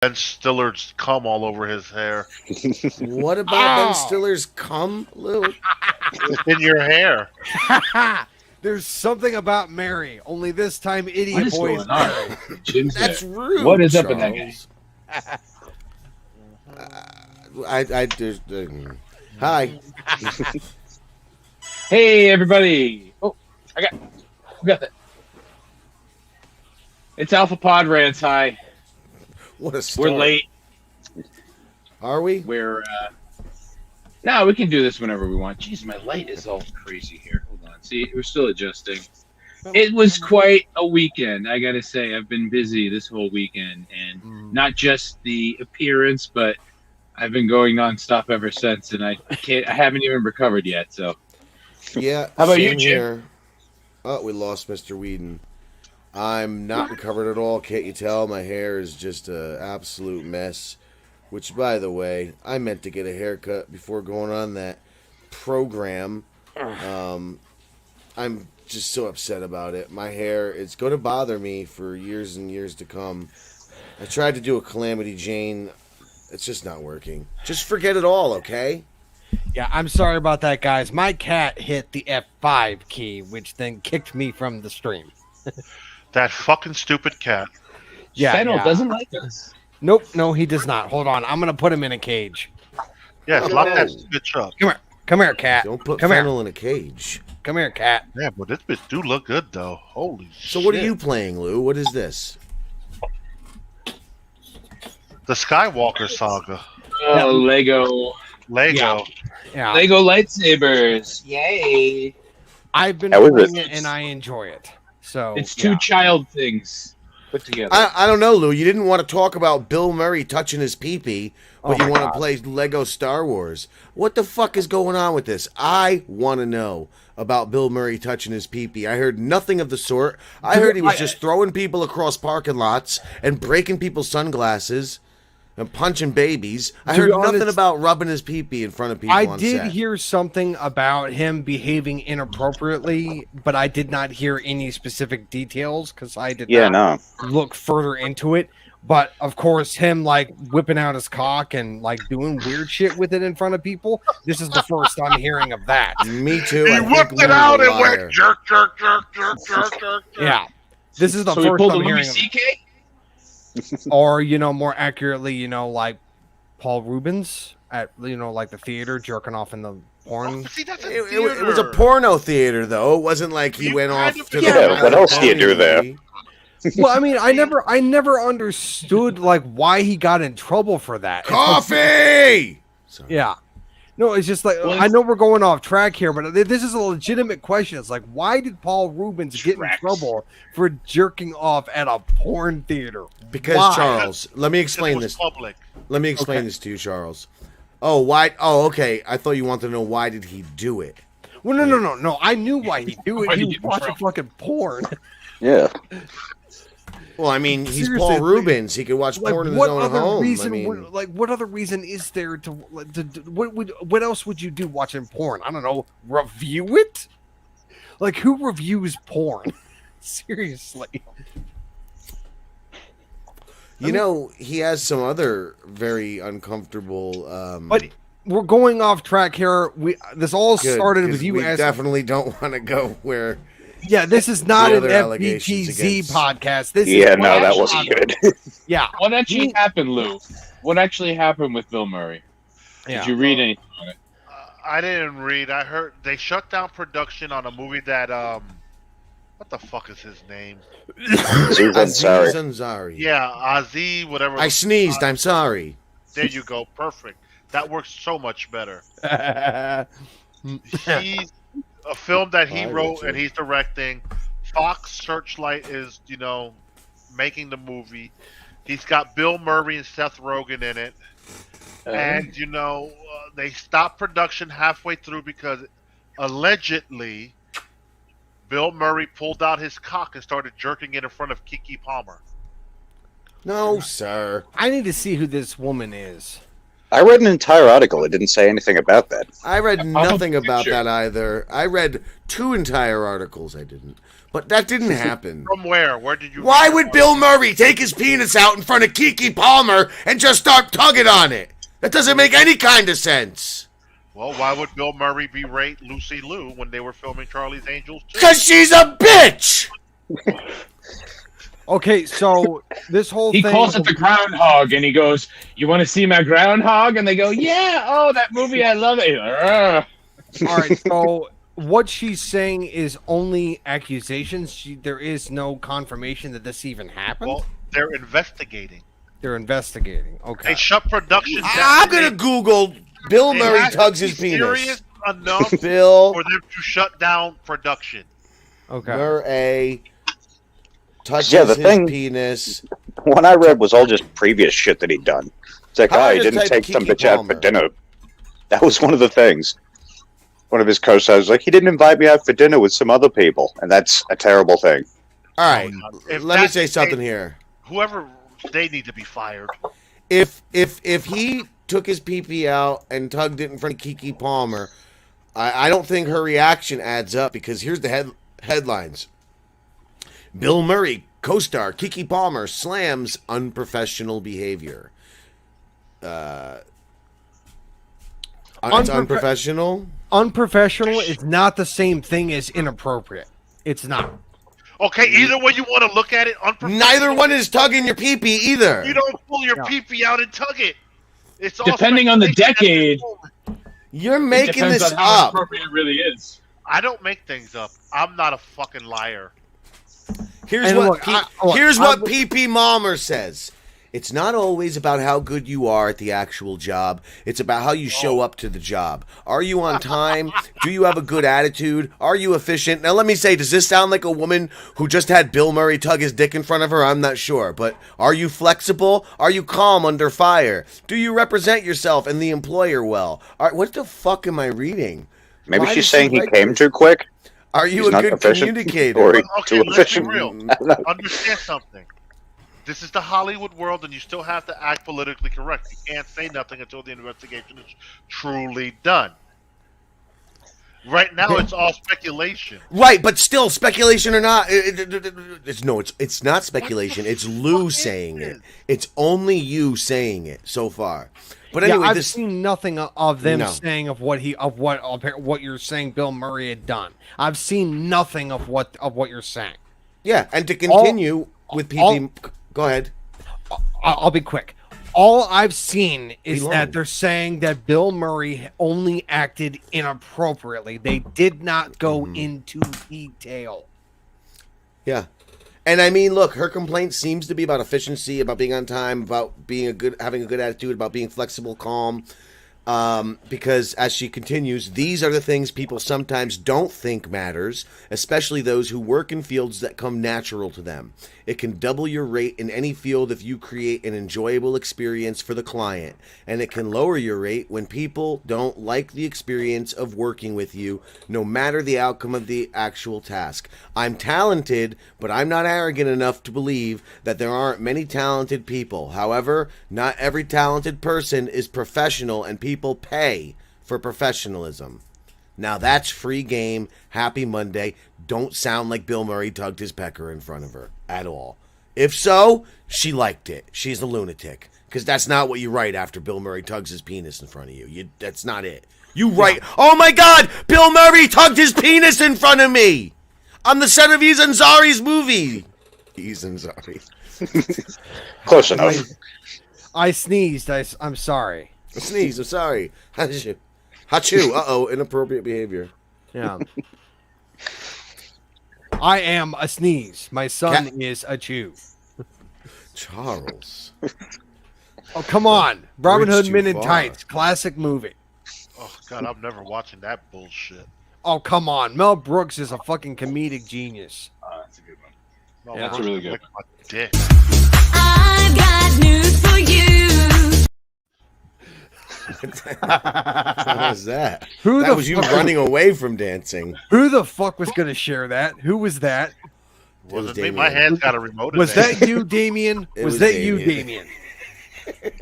Ben Stiller's cum all over his hair. What about Ben Stiller's cum, Lou? It's in your hair. There's something about Mary. Only this time, What idiot is boy is going on? Mary. Jim's That's there. rude. What is up with that guy? Hi. Hey, everybody! Oh, who got that? It's Alpha Podrants. Hi. What a start. We're late. Are we? No, we can do this whenever we want. Jeez, my light is all crazy here. Hold on. See, we're still adjusting. It was quite a weekend, I gotta say. I've been busy this whole weekend, and not just the appearance, but I've been going nonstop ever since, and I haven't even recovered yet. So, Yeah. How about you, same Jim? here. Oh, we lost Mr. Whedon. I'm not recovered at all. Can't you tell? My hair is just an absolute mess. Which, by the way, I meant to get a haircut before going on that program. I'm just so upset about it. My hair, it's going to bother me for years and years to come. I tried to do a Calamity Jane. It's just not working. Just forget it all, okay? Yeah, I'm sorry about that, guys. My cat hit the F5 key, which then kicked me from the stream. That fucking stupid cat. Yeah, Fennel yeah. doesn't like us. Nope, no, he does not. Hold on, I'm gonna put him in a cage. Yes, lock that bitch up. Come here, cat. Don't put Come here. Fennel in a cage. Come here, cat. Yeah, but this bitch do look good though. Holy shit. So what are you playing, Lou? What is this? The Skywalker saga. Oh, Lego Yeah, lightsabers! Yay! I've been How is playing it? it and I enjoy it. So It's two child things put together. I don't know, Lou. You didn't want to talk about Bill Murray touching his pee-pee, but Oh you my want to play Lego Star Wars. What the fuck is going on with this? I want to know about Bill Murray touching his pee-pee. I heard nothing of the sort. I heard he was just throwing people across parking lots and breaking people's sunglasses and punching babies. I To heard be nothing honest, about rubbing his pee-pee in front of people I on did set. hear something about him behaving inappropriately, but I did not hear any specific details because I did not look further into it. But of course, him like whipping out his cock and like doing weird shit with it in front of people. This is the first I'm hearing of that. Me too. He I think whipped Lou's it a out and liar. went jerk, jerk, jerk, jerk, jerk, jerk. Yeah, this is the so we first pulled a I'm Louis hearing of it. C.K.? Or more accurately, like Paul Rubens at like the theater jerking off in the porn. See, that's a It was a porno theater, though. It wasn't like he You went kind off of- to Yeah, the what else do you do there? movie. Well, I mean, I never understood like why he got in trouble for that. It's like- Coffee! Sorry. yeah. No, it's just like Well, I know we're going off track here, but this is a legitimate question. It's like, why did Paul Rubens get in Tracks. trouble for jerking off at a porn theater? Because Why? Charles, let me This explain was this. public. Let me explain Okay. this to you, Charles. Oh, why? Oh, okay. I thought you wanted to know why did he do it. Well, no. I knew why he'd do it. Why'd He he was get in watching trouble? fucking porn. Yeah. Well, I mean, he's Seriously, Paul like- Rubens. He could watch Like, porn in his what own other home. reason? I mean, What other reason is there to what else would you do watching porn? I don't know. Review it? Like, who reviews porn? Seriously. he has some other very uncomfortable. But we're going off track here. This all good, started 'cause with you we asking. definitely don't want to go where. Yeah, this is not The an other allegations FBGZ against- podcast. This Yeah, is no, that actually- wasn't good. Yeah, What actually happened, Lou? What actually happened with Bill Murray? yeah. Did you read anything on it? I didn't read. I heard they shut down production on a movie that what the fuck is his name? Aziz Aziz Ansari. Ansari. Yeah, Aziz, whatever. I sneezed. I'm sorry. There you go. Perfect. That works so much better. He's a film that he Hi, wrote Richard. and he's directing. Fox Searchlight is, making the movie. He's got Bill Murray and Seth Rogen in it. And, they stopped production halfway through because allegedly Bill Murray pulled out his cock and started jerking it in front of Kiki Palmer. No, sir. I need to see who this woman is. I read an entire article. It didn't say anything about that. I read nothing about that either. I read 2 entire articles. I didn't. But that didn't happen. From where? Where did you? Why would Bill Murray take his penis out in front of Keke Palmer and just start tugging on it? That doesn't make any kind of sense. Well, why would Bill Murray berate Lucy Liu when they were filming Charlie's Angels 2? Because she's a bitch! Okay, so this whole He thing... calls it the groundhog, and he goes, "You want to see my groundhog?" And they go, "Yeah, oh, that movie, I love it." All right, so what she's saying is only accusations. There is no confirmation that this even happened. Well, they're investigating. They're investigating. Okay. They shut production down. I'm going to Google Bill Murray tugs his penis. Serious enough Bill for them to shut down production. Okay. Murray touches the his thing, penis. One I read was all just previous shit that he'd done. It's like, How he about didn't type take some Keke bitch out Palmer? for dinner. That was one of the things. One of his co-stars was like, he didn't invite me out for dinner with some other people, and that's a terrible thing. All right, If let me that's say the something case, here. Whoever, they need to be fired. If he took his pee-pee out and tugged it in front of Keke Palmer, I don't think her reaction adds up, because here's the headlines. Bill Murray, co-star Keke Palmer slams unprofessional behavior. It's unprofessional? Unprofessional is not the same thing as inappropriate. It's not. Okay, either way you want to look at it, unprofessional. Neither one is tugging your pee-pee either. You don't pull your pee-pee out and tug it. It's all Depending on the speculation at decade, this moment. You're making depends this on how up. appropriate it really is. I don't make things up. I'm not a fucking liar. Here's And what look, PP Malmer says. It's not always about how good you are at the actual job. It's about how you show up to the job. Are you on time? Do you have a good attitude? Are you efficient? Now, let me say, does this sound like a woman who just had Bill Murray tug his dick in front of her? I'm not sure. But are you flexible? Are you calm under fire? Do you represent yourself and the employer well? What the fuck am I reading? Maybe Why she's does saying she he like came this? too quick. Are you He's a not good efficient, communicator? or he's Okay, too let's be efficient. real. I don't know. Understand something. This is the Hollywood world, and you still have to act politically correct. You can't say nothing until the investigation is truly done. Right now, it's all speculation. Right, but still, speculation or not, it's not speculation. It's Lou saying it. It's only you saying it so far. But anyway, I've seen nothing of them saying of what you're saying Bill Murray had done. I've seen nothing of what you're saying. Yeah, and to continue with PP, go ahead. I'll be quick. All I've seen is that they're saying that Bill Murray only acted inappropriately. They did not go into detail. Yeah. And I mean, look, her complaint seems to be about efficiency, about being on time, about being having a good attitude, about being flexible, calm. Because as she continues, these are the things people sometimes don't think matters, especially those who work in fields that come natural to them. It can double your rate in any field if you create an enjoyable experience for the client, and it can lower your rate when people don't like the experience of working with you, no matter the outcome of the actual task. I'm talented, but I'm not arrogant enough to believe that there aren't many talented people. However, not every talented person is professional, and people pay for professionalism. Now that's free game. Happy Monday. Don't sound like Bill Murray tugged his pecker in front of her at all. If so, she liked it. She's a lunatic. Because that's not what you write after Bill Murray tugs his penis in front of you. That's not it. You write, oh my God, Bill Murray tugged his penis in front of me on the set of Izanzari's movie. Izanzari. Close enough. I sneezed. I'm sorry. Sneeze, I'm sorry. Hachu. Uh-oh, inappropriate behavior. Yeah. I am a sneeze. My son is a chew. Charles. Oh, come on. Robin Bridge Hood too Men in far. Tights. Classic movie. Oh, God, I'm never watching that bullshit. Oh, come on. Mel Brooks is a fucking comedic genius. That's a good one. No, Yeah. that's a really good my dick. I've got news for you. What was that? Who That the was you fuck- running away from dancing. Who the fuck was going to share that? Who was that? It was Wasn't me. Damien. My hand's got a remote. Was in there. that you, Damien? It Was was that you, Damien. Damien?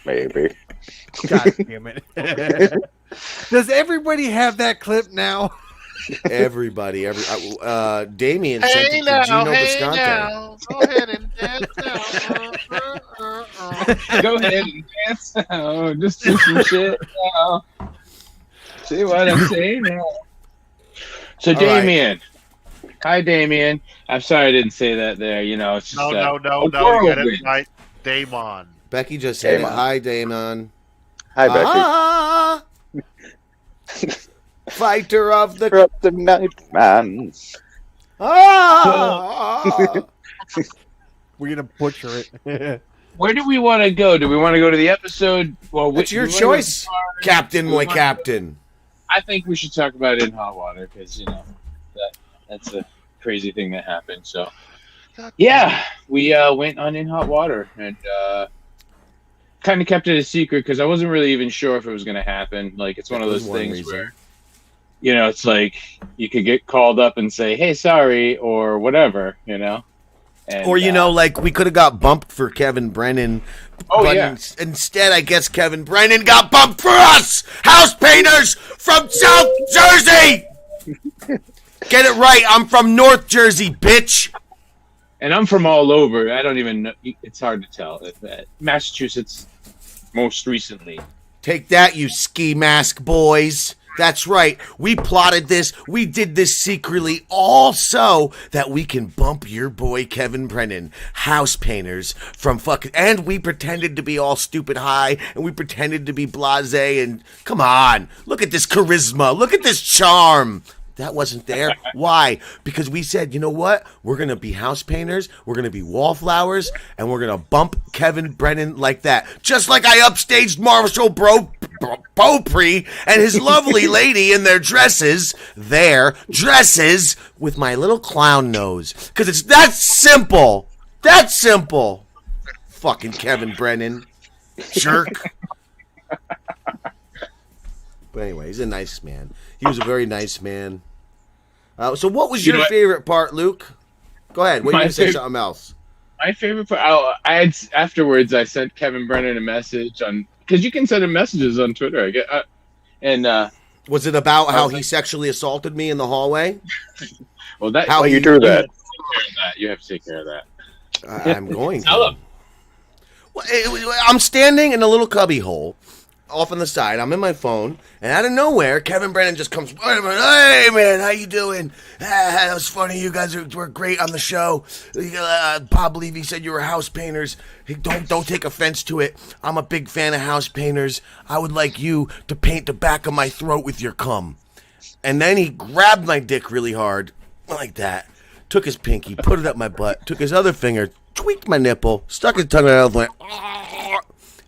Maybe. God damn it. Does everybody have that clip now? Everybody, Damien sent Hey it to now, Gino hey Bisconte. now. Go ahead and dance now. Go ahead and dance now. Just do some shit now. See what I'm saying now. So, All right. Damien. Hi, Damien. I'm sorry I didn't say that there. You know, it's just No. Get it right. Damon. Becky just said Damon. it. Hi, Damon. Hi, Becky. Ah! Fighter of the night, man. Ah! We're gonna butcher it. Where do we want to go? Do we want to go to the episode? Well, It's your choice, Captain, my captain. I think we should talk about it in hot water because that's a crazy thing that happened. So, yeah, we went on in hot water and kind of kept it a secret because I wasn't really even sure if it was going to happen. Like, it's one of those things where, you know, it's like you could get called up and say, "Hey, sorry," or whatever, you know. And, or, you know, like we could have got bumped for Kevin Brennan. Oh, but yeah. Instead, I guess Kevin Brennan got bumped for us! House painters from South Jersey! Get it right, I'm from North Jersey, bitch! And I'm from all over. I don't even know. It's hard to tell. Massachusetts, most recently. Take that, you ski mask boys. That's right. We plotted this. We did this secretly all so that we can bump your boy Kevin Brennan, house painters from fucking... And we pretended to be all stupid high, and we pretended to be blasé, and... Come on. Look at this charisma. Look at this charm. That wasn't there. Why? Because we said, you know what? We're going to be house painters, we're going to be wallflowers, and we're going to bump Kevin Brennan like that. Just like I upstaged Marshall Beaupre and his lovely lady in their dresses, with my little clown nose. Because it's that simple. That simple. Fucking Kevin Brennan. Jerk. But anyway, he's a nice man. He was a very nice man. So what was your favorite part, Luke? Go ahead. What, you going to say something else? My favorite part, afterwards I sent Kevin Brennan a message on, because you can send him messages on Twitter. Was it about how he sexually assaulted me in the hallway? Well, that how you do that? You have to take care of that. I'm going to. Tell him. Well, I'm standing in a little cubby hole off on the side. I'm in my phone, and out of nowhere, Kevin Brennan just comes. Hey man, how you doing? That was funny. You guys were great on the show. Bob Levy said you were house painters. Hey, don't take offense to it. I'm a big fan of house painters. I would like you to paint the back of my throat with your cum. And then he grabbed my dick really hard, like that. Took his pinky, put it up my butt. Took his other finger, tweaked my nipple, stuck his tongue out, and went,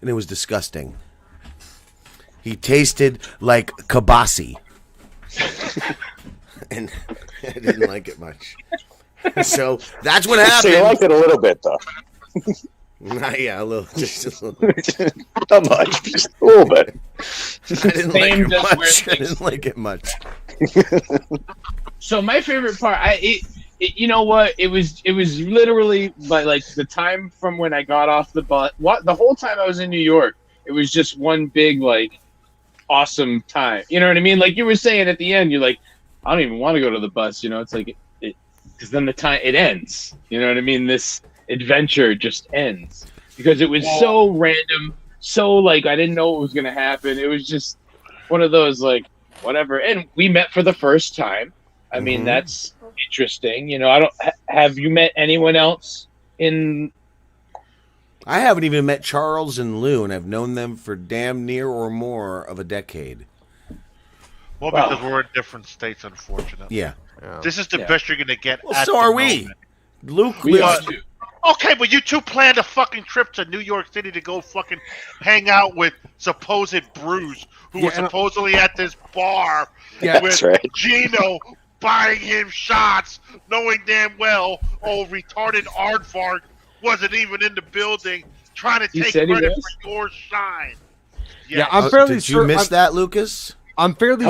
and it was disgusting. He tasted like kibasi. And I didn't like it much. So that's what happened. So you liked it a little bit, though. Yeah, a little. Just a little. Not much, just a little bit. I didn't like it much. I didn't like it much. So my favorite part, you know what? It was literally like the time from when I got off the bus. The whole time I was in New York, it was just one big like awesome time. You know what I mean? Like you were saying at the end, you're like, I don't even want to go to the bus. You know, it's like it because then the time it ends. You know what I mean? This adventure just ends because it was so random, so like I didn't know what was gonna happen. It was just one of those like whatever. And we met for the first time. I mean, that's interesting. You know, have you met anyone else in? I haven't even met Charles and Lou, and I've known them for damn near or more of a decade. Well, because we're in different states, unfortunately. Yeah. This is the best you're going to get. Well, so are we. Luke lives... Okay, but you two planned a fucking trip to New York City to go fucking hang out with supposed Bruce, who was supposedly at this bar with Gino buying him shots, knowing damn well retarded aardvark wasn't even in the building, trying to take credit for your shine. Yeah, I'm fairly Did you miss that, Lucas? I'm fairly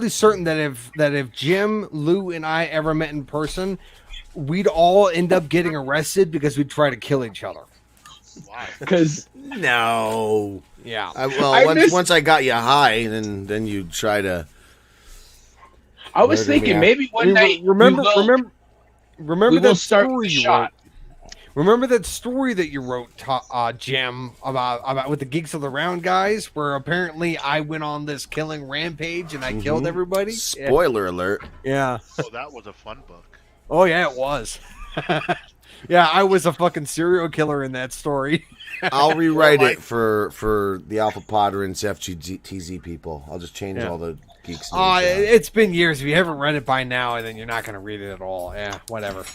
certain that if Jim, Lou, and I ever met in person, we'd all end up getting arrested because we'd try to kill each other. Why? Because no, Yeah. Once I got you high, then you try to. I was thinking maybe one night. Remember that start story you wrote. Remember that story that you wrote, Jim, about with the Geeks of the Round guys, where apparently I went on this killing rampage and I killed everybody? Spoiler alert. Yeah. Oh, that was a fun book. Oh, yeah, it was. Yeah, I was a fucking serial killer in that story. I'll rewrite it for the Alpha Podrants FGTZ people. I'll just change all the geeks. It's been years. If you haven't read it by now, then you're not going to read it at all. Yeah, whatever.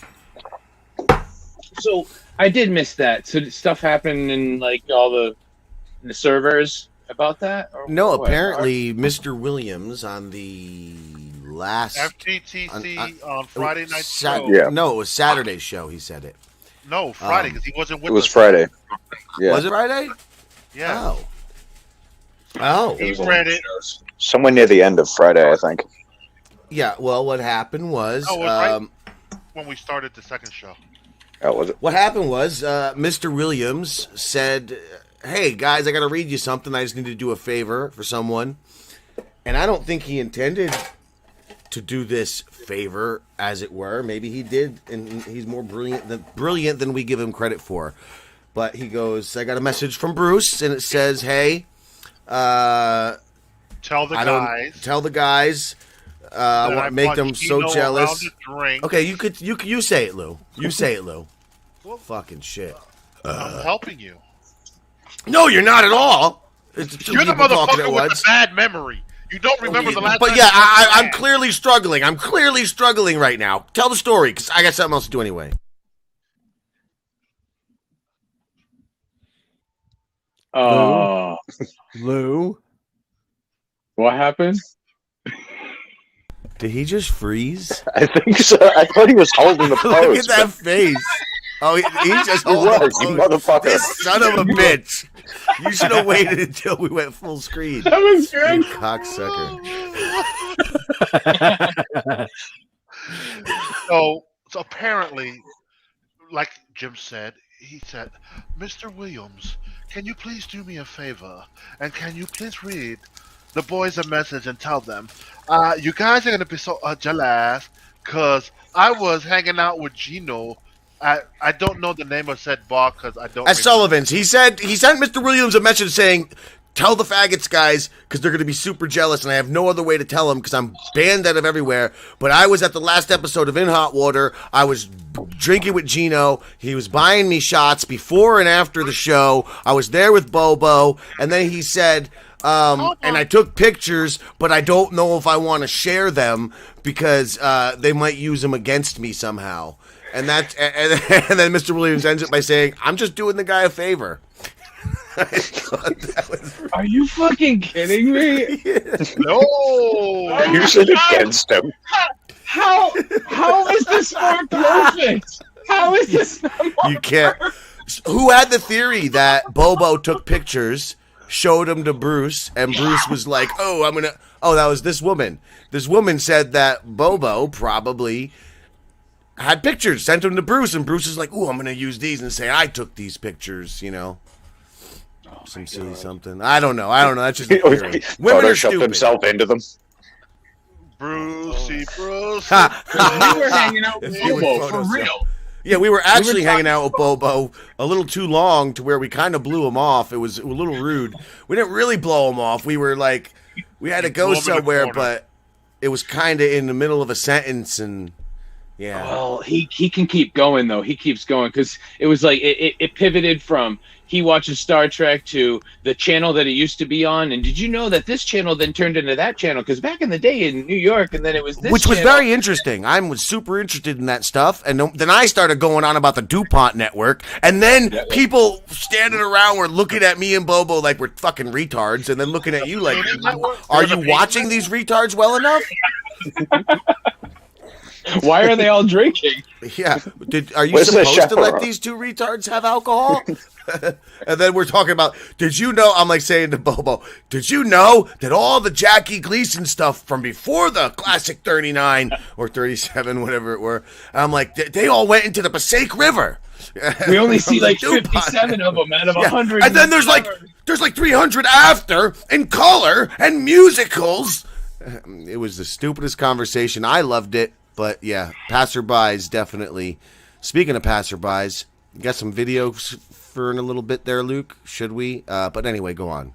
So I did miss that. So did stuff happen in like all the servers about that? Or no, what? apparently Mr. Williams on the last FGTC on Friday night show. No, it was Saturday's show. He said it. No, Friday because he wasn't with us. It was Friday. Yeah. Was it Friday? Yeah. Oh. He read it. Somewhere near the end of Friday, I think. Yeah. Well, what happened was. Right when we started the second show. Oh, was it? What happened was Mr. Williams said, "Hey guys, I got to read you something. I just need to do a favor for someone," and I don't think he intended to do this favor, as it were. Maybe he did, and he's more brilliant than we give him credit for. But he goes, "I got a message from Bruce, and it says, hey, tell the guys." I want to make them so jealous." Drink. Okay, you say it, Lou. You say it, Lou. Fucking shit. I'm helping you. No, you're not at all. It's two You're the people talking at motherfucker with once. the bad memory. You don't remember the last But time. yeah, I'm clearly struggling. I'm clearly struggling right now. Tell the story, because I got something else to do anyway. Lou? What happened? Did he just freeze? I think so. I thought he was holding the pose. Look at that face. Oh, he just He was, you motherfucker. This son of a bitch. You should have waited until we went full screen. That was good. You cocksucker. So apparently, like Jim said, he said, "Mr. Williams, can you please do me a favor? And can you please read the boys a message and tell them, you guys are going to be so jealous because I was hanging out with Gino. I don't know the name of said bar because I don't. At Sullivan's, he sent Mr. Williams a message saying, tell the faggots guys because they're going to be super jealous, and I have no other way to tell them because I'm banned out of everywhere. But I was at the last episode of In Hot Water. I was drinking with Gino. He was buying me shots before and after the show. I was there with Bobo, and then he said, and I took pictures, but I don't know if I want to share them because they might use them against me somehow. And then Mr. Williams ends it by saying, I'm just doing the guy a favor. I thought that was... Are you fucking kidding me? No. Use it against him. How is this more perfect? How is this not more You can't. Who had the theory that Bobo took pictures, showed them to Bruce, and Bruce was like, that was this woman. This woman said that Bobo probably had pictures, sent them to Bruce, and Bruce is like, I'm going to use these and say I took these pictures, some silly something. I don't know. That's just a theory. Women are stupid. Himself into them. Brucey. We were hanging out with Bobo, for real. Yeah, we were actually hanging out with Bobo a little too long to where we kind of blew him off. It was a little rude. We didn't really blow him off. We were like, we had to go somewhere, but it was kind of in the middle of a sentence, and yeah. Well, he can keep going though. He keeps going because it was like it pivoted from he watches Star Trek to the channel that it used to be on. And did you know that this channel then turned into that channel? Because back in the day in New York, and then it was this Which was channel. very interesting. I was super interested in that stuff. And then I started going on about the DuPont network. And then people standing around were looking at me and Bobo like we're fucking retards. And then looking at you like, are you watching these retards well enough? Why are they all drinking? Yeah. Are you supposed to let these two retards have alcohol? And then we're talking about, did you know, I'm like saying to Bobo, did you know that all the Jackie Gleason stuff from before the classic 39 or 37, whatever it were, I'm like, they all went into the Passaic River. We only see like 57 of them out of 100. And then there's like There's like 300 after, and color, and musicals. It was the stupidest conversation. I loved it, but yeah, passerbys definitely. Speaking of passerbys, you got some videos for in a little bit there, Luke. Should we? But anyway, go on.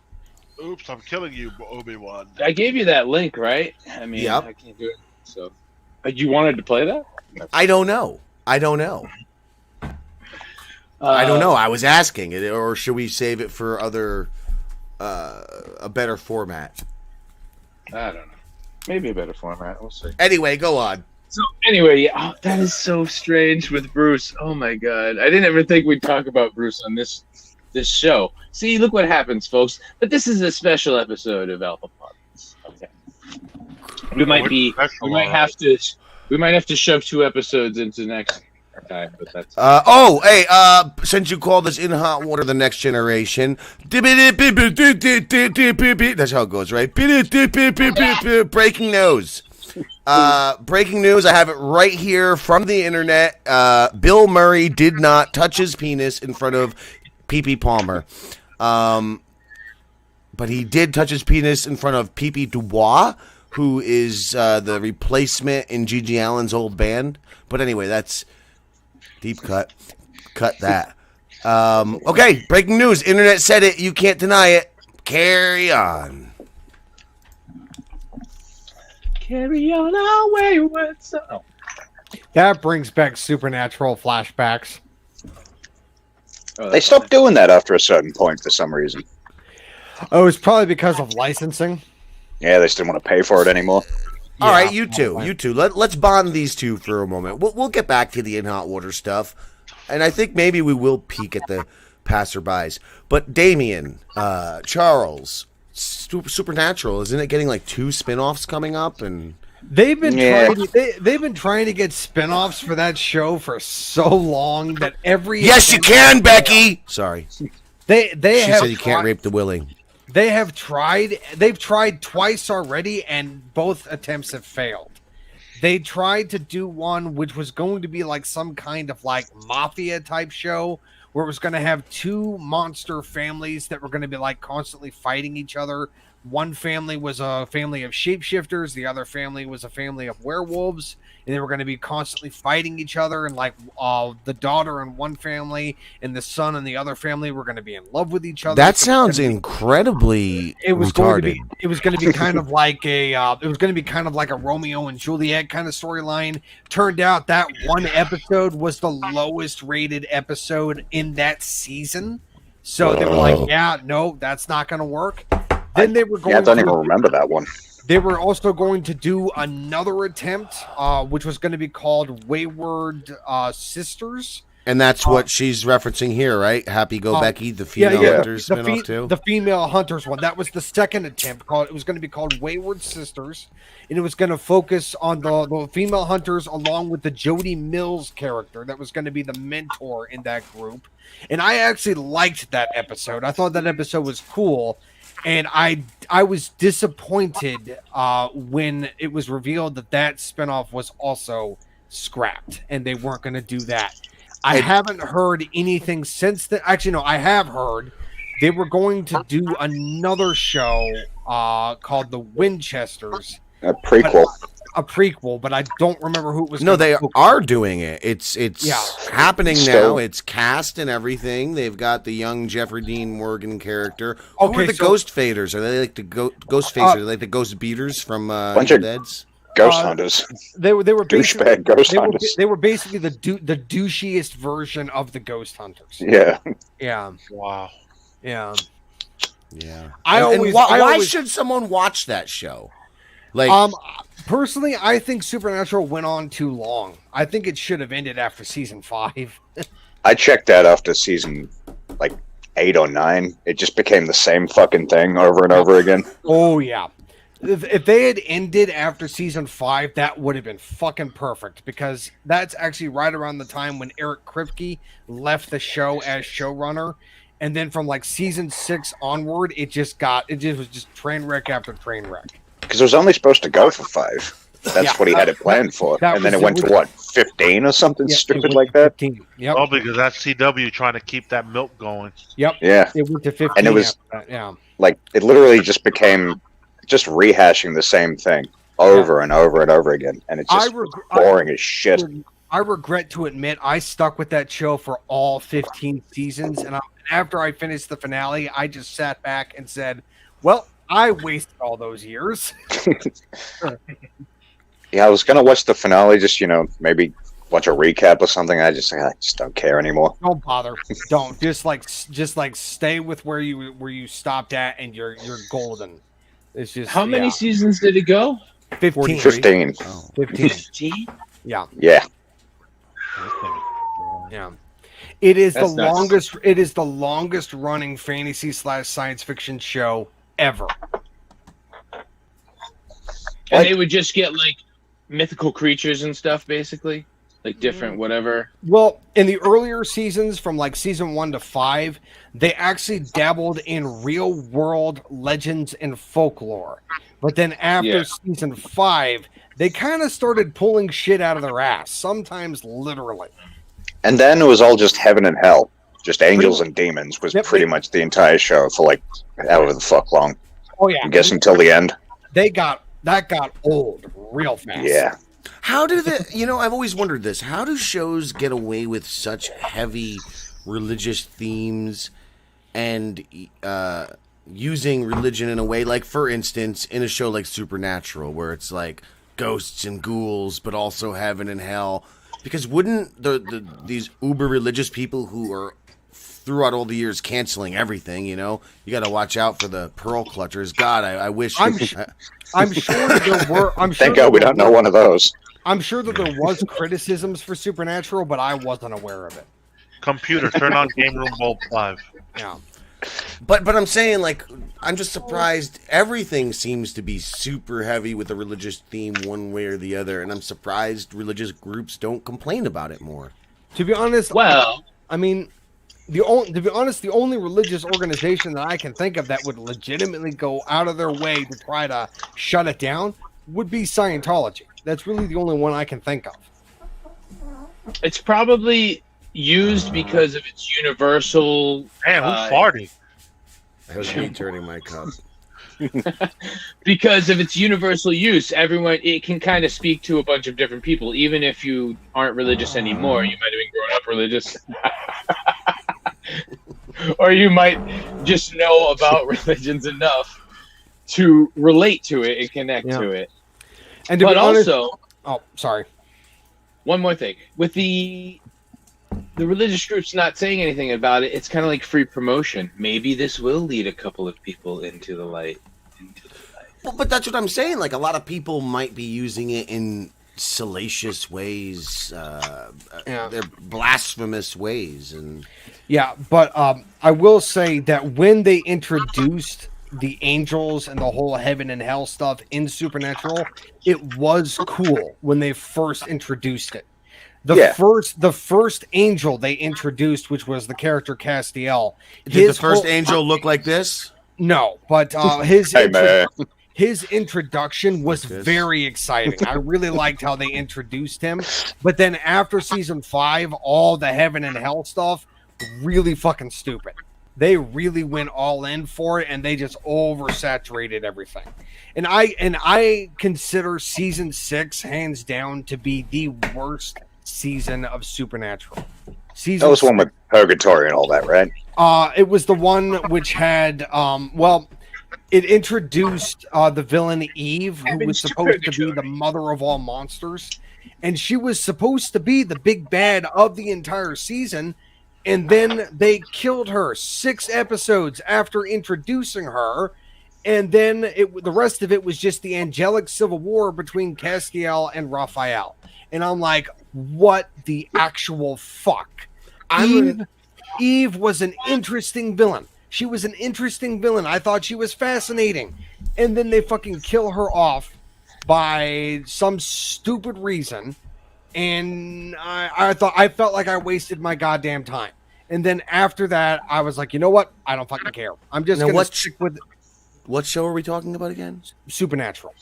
Oops, I'm killing you, Obi-Wan. I gave you that link, right? I mean, Yep. I can't do it. So, you wanted to play that? I don't know. I don't know. I was asking it, or should we save it for other, a better format? I don't know. Maybe a better format. We'll see. Anyway, go on. So anyway, yeah, that is so strange with Bruce. Oh my god, I didn't ever think we'd talk about Bruce on this show. See, look what happens, folks. But this is a special episode of Alpha Podrants. Okay. We might have to shove 2 episodes into next time, but that's since you call this In Hot Water the Next Generation, that's how it goes, right? Breaking news. Breaking news, I have it right here from the internet. Bill Murray did not touch his penis in front of Pee-Pee Palmer. But he did touch his penis in front of Pee-Pee Dubois, who is the replacement in Gigi Allen's old band. But anyway, that's deep cut. Cut that. Okay, breaking news. Internet said it. You can't deny it. Carry on. carry on our wayward son. That brings back supernatural flashbacks. Oh, They stopped doing that after a certain point for some reason. Oh, it's probably because of licensing. Yeah, they just didn't want to pay for it anymore. All right, you two. Let's bond these two for a moment. We'll get back to the In Hot Water stuff, and I think maybe we will peek at the passerbys. But Damien, Charles, Supernatural, isn't it getting like 2 spin-offs coming up? And they've been trying to get spin-offs for that show for so long that every yes, you can, Becky. Sorry, they she have said you can't rape the Willie. They have tried. They've tried twice already, and both attempts have failed. They tried to do one which was going to be like some kind of like mafia type show, where it was going to have 2 monster families that were going to be like constantly fighting each other. One family was a family of shapeshifters, the other family was a family of werewolves, and they were going to be constantly fighting each other. And like the daughter in one family and the son in the other family were going to be in love with each other. That sounds incredibly retarded. It was going to be kind of like a Romeo and Juliet kind of storyline. Turned out that one episode was the lowest rated episode in that season. So they were like, yeah, no, that's not going to work. Then they were going. Yeah, I don't even remember that one. They were also going to do another attempt, which was going to be called Wayward Sisters. And that's what she's referencing here, right? Happy Go Becky, the female hunters spinoff too. The female hunters one. That was the second attempt. It was going to be called Wayward Sisters, and it was going to focus on the female hunters along with the Jody Mills character that was going to be the mentor in that group. And I actually liked that episode. I thought that episode was cool. And I was disappointed when it was revealed that spinoff was also scrapped and they weren't going to do that. I haven't heard anything since then. Actually, no, I have heard they were going to do another show called The Winchesters. A prequel. But I don't remember who it was. No, they are doing it. It's happening Still. now. It's cast and everything. They've got the young Jeffrey Dean Morgan character. Okay, Who are the Ghost Faders? Are they like the Ghost Faders? Are they like the Ghost Beaters from Bunch of Dead's? Ghost hunters. They were basically Douchebag ghost hunters. They were basically the douchiest version of the Ghost Hunters. Yeah. Yeah. Wow. Yeah. Yeah. I Why should someone watch that show? Like, personally, I think Supernatural went on too long. I think it should have ended after season 5. I checked that after season like 8 or 9. It just became the same fucking thing over and over again. Oh yeah. If they had ended after season 5, that would have been fucking perfect, because that's actually right around the time when Eric Kripke left the show as showrunner. And then from like season 6 onward, it just was just train wreck after train wreck. Because it was only supposed to go for 5. That's what he had it planned for. That And then was it went to what, 15 or something stupid like that? 15. Yep. Oh, because that's CW trying to keep that milk going. Yep. Yeah. It went to 15. And it was like it literally just became just rehashing the same thing over and over and over again, and it's just boring as shit. I regret to admit I stuck with that show for all 15 seasons, and after I finished the finale, I just sat back and said, "Well, I wasted all those years." Yeah, I was gonna watch the finale, just maybe watch a recap or something. I just don't care anymore. Don't bother. Don't just stay with where you stopped at, and you're golden. It's just how many seasons did it go? 15. 15. Oh. 15. Yeah. Yeah. Yeah. It is That's the nuts. longest. It is the longest running fantasy/science fiction show ever. And they would just get like mythical creatures and stuff, basically, like different whatever. Well, in the earlier seasons, from like season 1 to 5, they actually dabbled in real world legends and folklore. But then after season 5, they kind of started pulling shit out of their ass, sometimes literally. And then it was all just heaven and hell. Just angels and demons was pretty much the entire show for like however the fuck long. Oh yeah. I'm guessing till the end. That got old real fast. Yeah. How do I've always wondered this. How do shows get away with such heavy religious themes and using religion in a way, like, for instance, in a show like Supernatural, where it's like ghosts and ghouls, but also heaven and hell? Because wouldn't these uber religious people who are throughout all the years canceling everything, you got to watch out for the pearl clutchers. God, I wish. I'm sure that there were. Thank God we don't know one of those. I'm sure that there was criticisms for Supernatural, but I wasn't aware of it. Computer, turn on Game Room Bulb 5. Yeah. But I'm saying, like, I'm just surprised everything seems to be super heavy with a religious theme one way or the other, and I'm surprised religious groups don't complain about it more. To be honest, well, I mean, the only religious organization that I can think of that would legitimately go out of their way to try to shut it down would be Scientology. That's really the only one I can think of. it's probably used because of its universal. Man, who's farting? That was me turning my cup. Because of its universal use, it can kind of speak to a bunch of different people. Even if you aren't religious anymore, you might have been growing up religious. Or you might just know about religions enough to relate to it and connect to it. And to but be honest, also, oh, sorry. One more thing. With the religious groups not saying anything about it, it's kind of like free promotion. Maybe this will lead a couple of people into the light. Well, but that's what I'm saying. Like, a lot of people might be using it in salacious ways, they're blasphemous ways, and but I will say that when they introduced the angels and the whole heaven and hell stuff in Supernatural, it was cool when they first introduced it. The first angel they introduced, which was the character Castiel. Did the first angel look like this? No, but his introduction was very exciting. I really liked how they introduced him. But then after season 5, all the heaven and hell stuff, really fucking stupid. They really went all in for it, and they just oversaturated everything. And I consider season 6 hands down to be the worst season of Supernatural. That was one with Purgatory and all that, right? It was the one which had it introduced the villain Eve, who was supposed to be the mother of all monsters, and she was supposed to be the big bad of the entire season. And then they killed her 6 episodes after introducing her. And then the rest of it was just the angelic civil war between Castiel and Raphael. And I'm like, what the actual fuck? Eve was an interesting villain. She was an interesting villain. I thought she was fascinating. And then they fucking kill her off by some stupid reason. And I felt like I wasted my goddamn time. And then after that, I was like, you know what? I don't fucking care. I'm just going to stick with What show are we talking about again? Supernatural.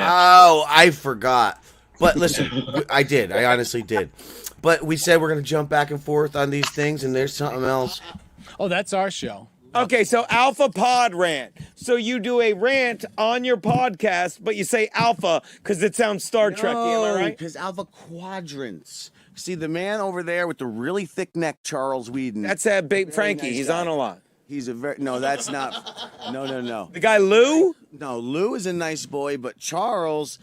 Oh, I forgot. But listen, I did. I honestly did. But we said we're going to jump back and forth on these things, and there's something else. Oh, that's our show. Okay, so Alpha Pod Rant. So you do a rant on your podcast, but you say Alpha because it sounds Star Trek-y, am I right? Because Alpha Quadrants. See, the man over there with the really thick neck, Charles Whedon. That's Babe Frankie. nice He's guy. on a lot. He's a very... No, that's not... No. The guy Lou? No, Lou is a nice boy, but Charles...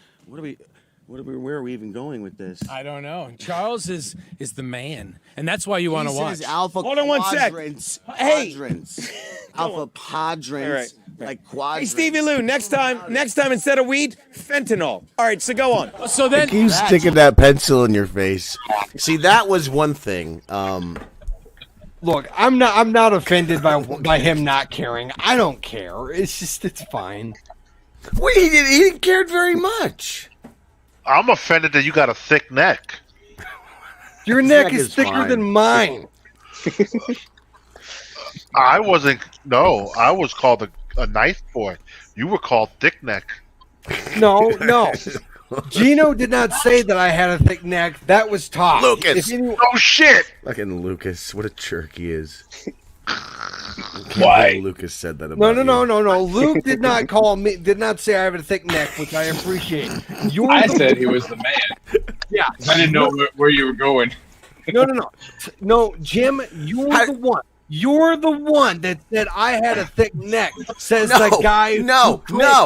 Where are we even going with this? I don't know. Charles is the man, and that's why you want to He watch. says Alpha Hold on one sec. Quadrants. Hey. Quadrants. Alpha Podrants. All right. Like Hey, quadrants. Stevie Lou, next time instead of weed, fentanyl. All right, so go on. So then, Keep sticking that pencil in your face. See, that was one thing. Look, I'm not offended by him not caring. I don't care. It's fine. Well, he didn't care very much. I'm offended that you got a thick neck. Your His neck neck is is thicker fine. than mine. I wasn't. No, I was called a nice boy. You were called thick neck. No. Gino did not say that I had a thick neck. That was Todd. Lucas. Oh shit! Fucking Lucas. What a jerk he is. Why? Lucas said that about No. Luke did not say I have a thick neck, which I appreciate. I said he was the man. Yeah. I didn't know where you were going. No, Jim, you're the one. You're the one that said I had a thick neck. Says the guy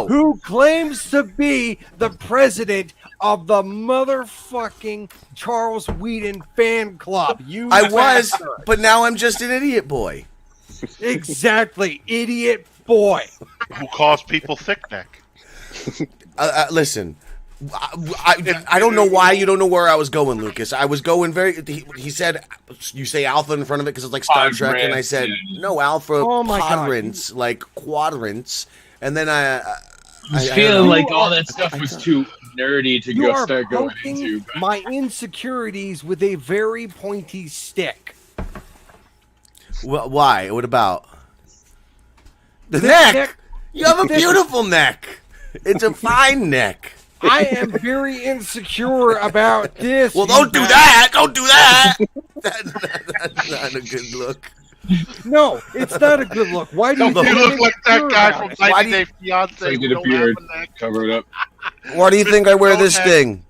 who claims to be the president of the motherfucking Charles Whedon fan club. I was, but now I'm just an idiot boy. Exactly, idiot boy. Who calls people thick neck? Listen, I don't know why you don't know where I was going, Lucas. I was going he said, you say Alpha in front of it because it's like Star Trek, and I said, no, Alpha Quadrants, like quadrants. And then I was feeling like all that stuff was too nerdy to start going poking into. my insecurities with a very pointy stick. Well, why? What about the neck? You have a beautiful neck. It's a fine neck. I am very insecure about this. Well, don't do that. Don't do that. That's not a good look. No, it's not a good look. Why do you You look like that guy from Why 90 do Day Fiance. So you who get a don't have beard, a neck. cover it up. Why do you think I wear this thing?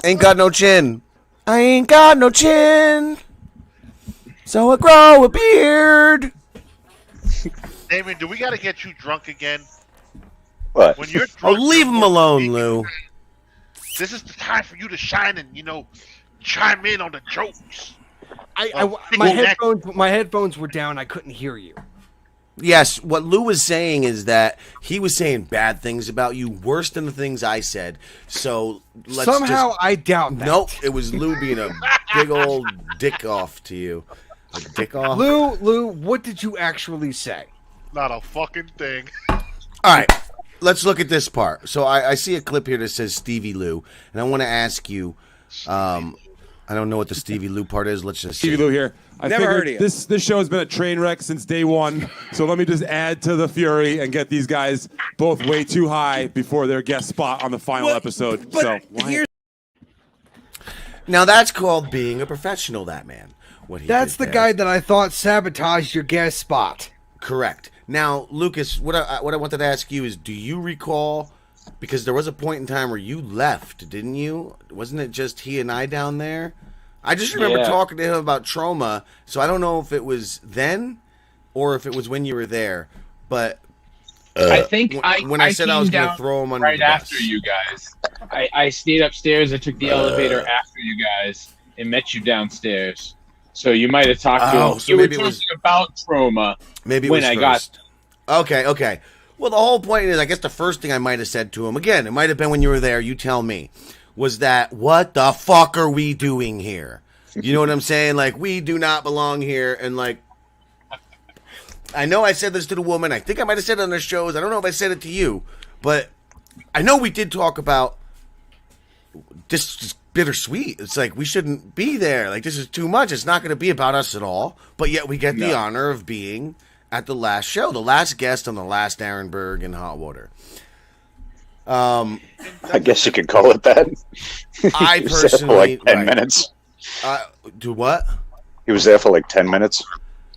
Ain't got no chin. I ain't got no chin. So I grow a beard. Damien, do we got to get you drunk again? What? When you're Oh, drunk, leave you're him more alone, speaking. Lou. This is the time for you to shine and, chime in on the jokes. My headphones were down. I couldn't hear you. Yes, what Lou was saying is that he was saying bad things about you, worse than the things I said. So I doubt that. Nope, it was Lou being a big old dick off to you. A dick off. Lou, what did you actually say? Not a fucking thing. All right, let's look at this part. So I see a clip here that says Stevie Lou, and I want to ask you. I don't know what the Stevie Lou part is. Let's just Stevie Lou here. I Never figured heard of you. this show has been a train wreck since day one. So let me just add to the fury and get these guys both way too high before their guest spot on the final episode. Now that's called being a professional. That man. That's the guy that I thought sabotaged your guest spot. Correct. Now, Lucas, what I wanted to ask you is, do you recall? Because there was a point in time where you left, didn't you? Wasn't it just he and I down there? I just remember talking to him about trauma, so I don't know if it was then or if it was when you were there. But I think when I said I was going to throw him under right the bus. after you guys. I stayed upstairs. I took the elevator after you guys and met you downstairs. So you might have talked to him. So You were maybe it talking was about trauma. maybe it when was I first. Okay. Well, the whole point is, I guess the first thing I might have said to him, again, it might have been when you were there, you tell me, was that, what the fuck are we doing here? You know what I'm saying? Like, we do not belong here. And, like, I know I said this to the woman. I think I might have said it on the shows. I don't know if I said it to you. But I know we did talk about this is bittersweet. It's like, we shouldn't be there. Like, this is too much. It's not going to be about us at all. But yet we get the honor of being at the last show, the last guest on the last Aaron Berg in Hot Water. I guess you could call it that. I He was there for personally like 10 minutes. Do what? He was there for like 10 minutes.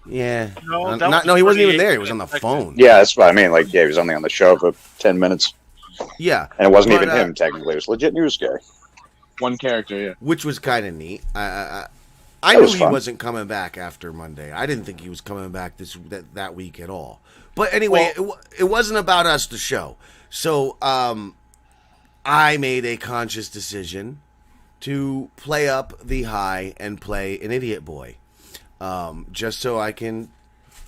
Yeah. No, he wasn't even there. He was on the phone. Yeah, that's what I mean. Like, yeah, he was only on the show for 10 minutes. Yeah. And it wasn't but, even him, technically. It was legit news guy. One character, yeah. Which was kind of neat. I knew he wasn't coming back after Monday. I didn't think he was coming back that week at all. But anyway, it wasn't about us, the show. So I made a conscious decision to play up the high and play an idiot boy. Just so I can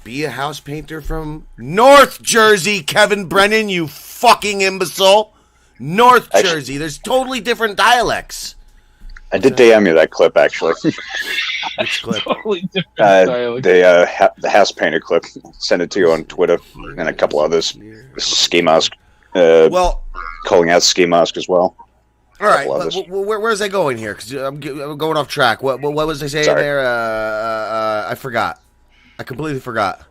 be a house painter from North Jersey, Kevin Brennan, you fucking imbecile. North Jersey. There's totally different dialects. I did DM you that clip, actually. Which clip? Totally different dialect. The house painter clip. Send it to you on Twitter and a couple others. Ski Mask. Calling out Ski Mask as well. All right, where's I going here? Because I'm going off track. What was I saying there? I forgot. I completely forgot.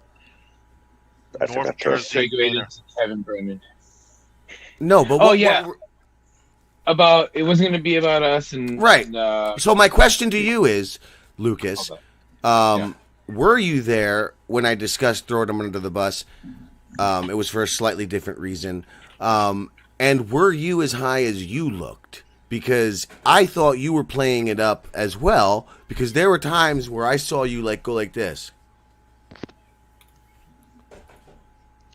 I forgot Segued to Kevin Brennan. No, but about it wasn't going to be about us and right. And, so my question to you is, Lucas, were you there when I discussed throwing him under the bus? It was for a slightly different reason. And were you as high as you looked? Because I thought you were playing it up as well. Because there were times where I saw you go like this.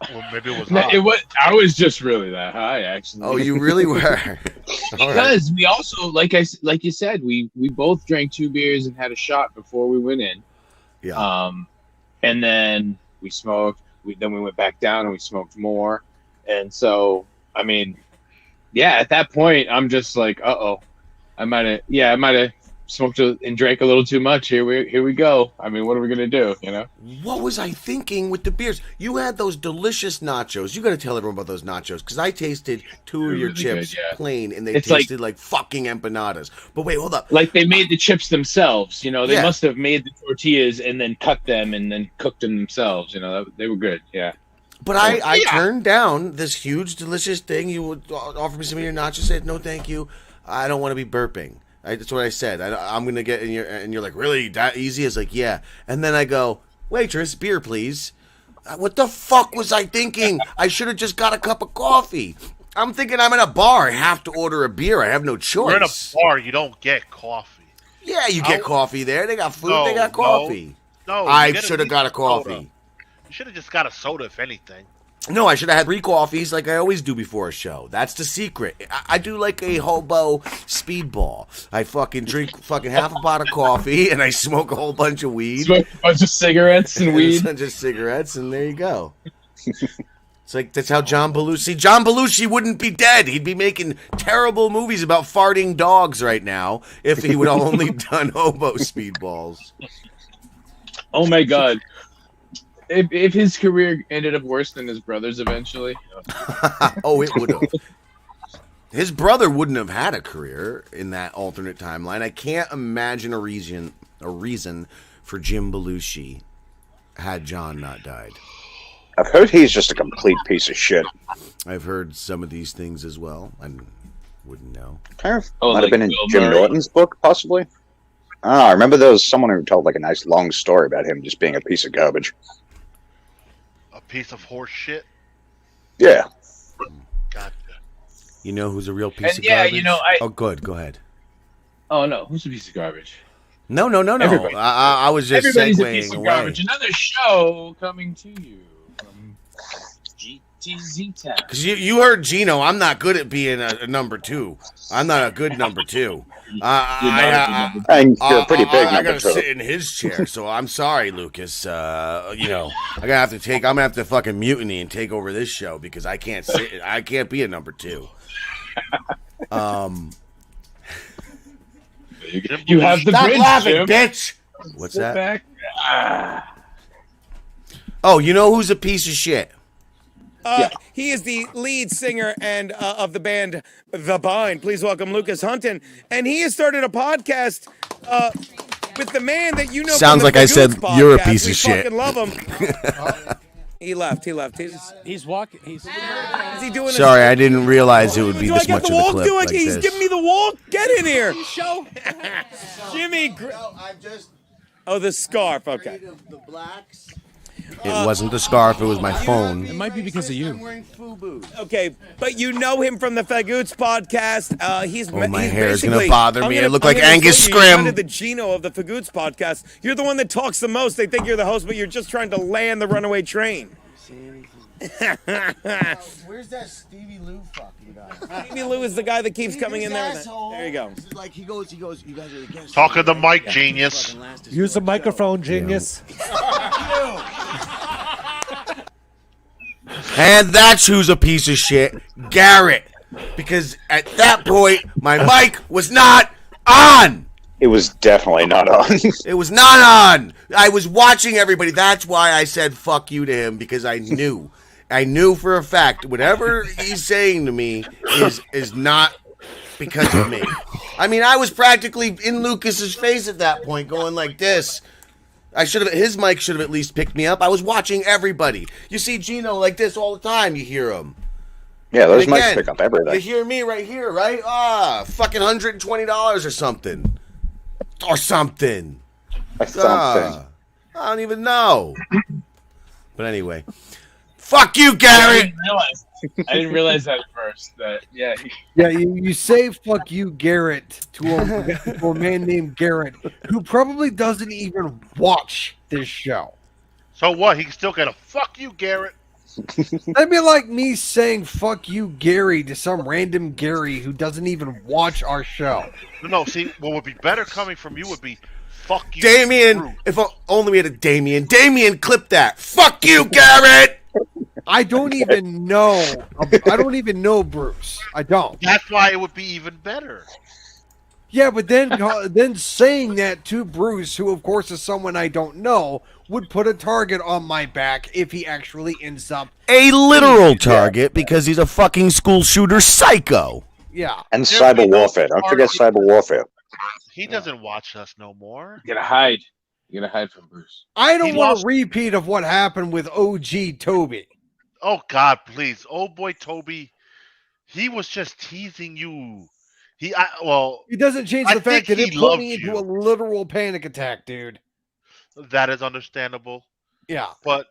Well, maybe it was. I was just really that high, actually. Oh, you really were. Because we also, like you said, we both drank 2 beers and had a shot before we went in. Yeah. And then we smoked. Then we went back down and we smoked more. And so, I mean, yeah, at that point, I'm just like, I might have smoked and drank a little too much. Here we go. I mean, what are we gonna do? You know? What was I thinking with the beers? You had those delicious nachos. You got to tell everyone about those nachos because I tasted 2 of your really chips good, yeah. plain, and they It's tasted like fucking empanadas. But wait, hold up. Like they made the chips themselves. You know, they must have made the tortillas and then cut them and then cooked them themselves. You know, they were good. Yeah. But I turned down this huge, delicious thing. You would offer me some of your nachos. I said, no, thank you. I don't want to be burping. That's what I said. I'm going to get in and you're like, really? That easy? It's like, yeah. And then I go, waitress, beer, please. What the fuck was I thinking? I should have just got a cup of coffee. I'm thinking I'm in a bar. I have to order a beer. I have no choice. You're in a bar. You don't get coffee. Yeah, you get coffee there. They got food. They got coffee. No, I should have got a coffee. Soda. You should have just got a soda, if anything. No, I should have had 3 coffees like I always do before a show. That's the secret. I do like a hobo speedball. I fucking drink half a pot of coffee and I smoke a whole bunch of weed. Smoke a bunch of cigarettes and weed. Just cigarettes, and there you go. It's like that's how John Belushi wouldn't be dead. He'd be making terrible movies about farting dogs right now if he would have only done hobo speedballs. Oh my god. If his career ended up worse than his brother's eventually. Oh, it would have. His brother wouldn't have had a career in that alternate timeline. I can't imagine a reason for Jim Belushi had John not died. I've heard he's just a complete piece of shit. I've heard some of these things as well. I wouldn't know. Might have been in Jim Norton's book, possibly. I don't know. I remember there was someone who told like a nice long story about him just being a piece of garbage. A piece of horse shit? Yeah. Gotcha. You know who's a real piece of yeah, garbage? you know, Oh, good. Go ahead. Oh no, who's a piece of garbage? No. Everybody. I was just Everybody's segueing a piece of away. garbage. Another show coming to you from GTZ Town. Because you heard Gino, I'm not good at being a number 2. I'm not a good number 2. And you're pretty big I number gotta 2. sit in his chair, so I'm sorry, Lucas. I'm gonna have to fucking mutiny and take over this show because I can't sit. I can't be a number 2. You have the Stop bridge, laughing, Jim. bitch. What's Sit that? back. Oh, you know who's a piece of shit? He is the lead singer and of the band The Bind. Please welcome Lucas Hunton. And he has started a podcast with the man that you know. Sounds from the like I said Fagoons you're a podcast. piece We of shit. fucking love him. He left. He's walking. Is he doing? Sorry, I didn't realize it would be Do this I get much the of a walk? clip like He's this. giving me the walk. Get in here, Show. Jimmy. I'm just Oh, the scarf. Okay. the blacks. It wasn't the scarf. It was my phone. It might be because of you. I'm wearing FUBUs. Okay, but you know him from the Fagoots podcast. He's my he's hair is gonna basically- bother I'm me. gonna- I look I'm like gonna Angus show you. You're Scrim. kind of the Gino of the Fagoots podcast. You're the one that talks the most. They think you're the host, but you're just trying to land the runaway train. Where's that Stevie Lou fucking guy? Stevie Lou is the guy that keeps coming in there. There you go. Like he goes. You guys are the guests. Talk of the mic, genius. Use the microphone, genius. And that's who's a piece of shit, Garrett. Because at that point, my mic was not on. It was definitely not on. It was not on. I was watching everybody. That's why I said fuck you to him, because I knew. I knew for a fact whatever he's saying to me is not because of me. I mean, I was practically in Lucas's face at that point going like this. His mic should have at least picked me up. I was watching everybody. You see Gino like this all the time. You hear him. Yeah, those And mics pick up everything. You hear me right here, right? Fucking $120 or something. Or something. I don't even know. But anyway. Fuck you, Garrett! I didn't realize that at first. Yeah, you say "fuck you, Garrett" to a man named Garrett who probably doesn't even watch this show. So what? He can still get a fuck you, Garrett. That'd be like me saying "fuck you, Gary" to some random Gary who doesn't even watch our show. No, see, what would be better coming from you would be fuck you, Damien. Bruce. If only we had a Damien. Damien, clip that. Fuck you, Garrett! I don't even know. I don't even know Bruce. I don't. That's why it would be even better. Yeah, but then saying that to Bruce, who of course is someone I don't know, would put a target on my back if he actually ends up A literal target because he's a fucking school shooter psycho. Yeah. And cyber warfare. Don't forget cyber warfare. He doesn't watch us no more. You gotta hide. You gotta hide from Bruce. I don't He want lost- a repeat of what happened with OG Toby. Oh God, please, old boy Toby, he was just teasing you. It doesn't change I the fact think that it he put loves me into you. a literal panic attack, dude. That is understandable, Yeah. but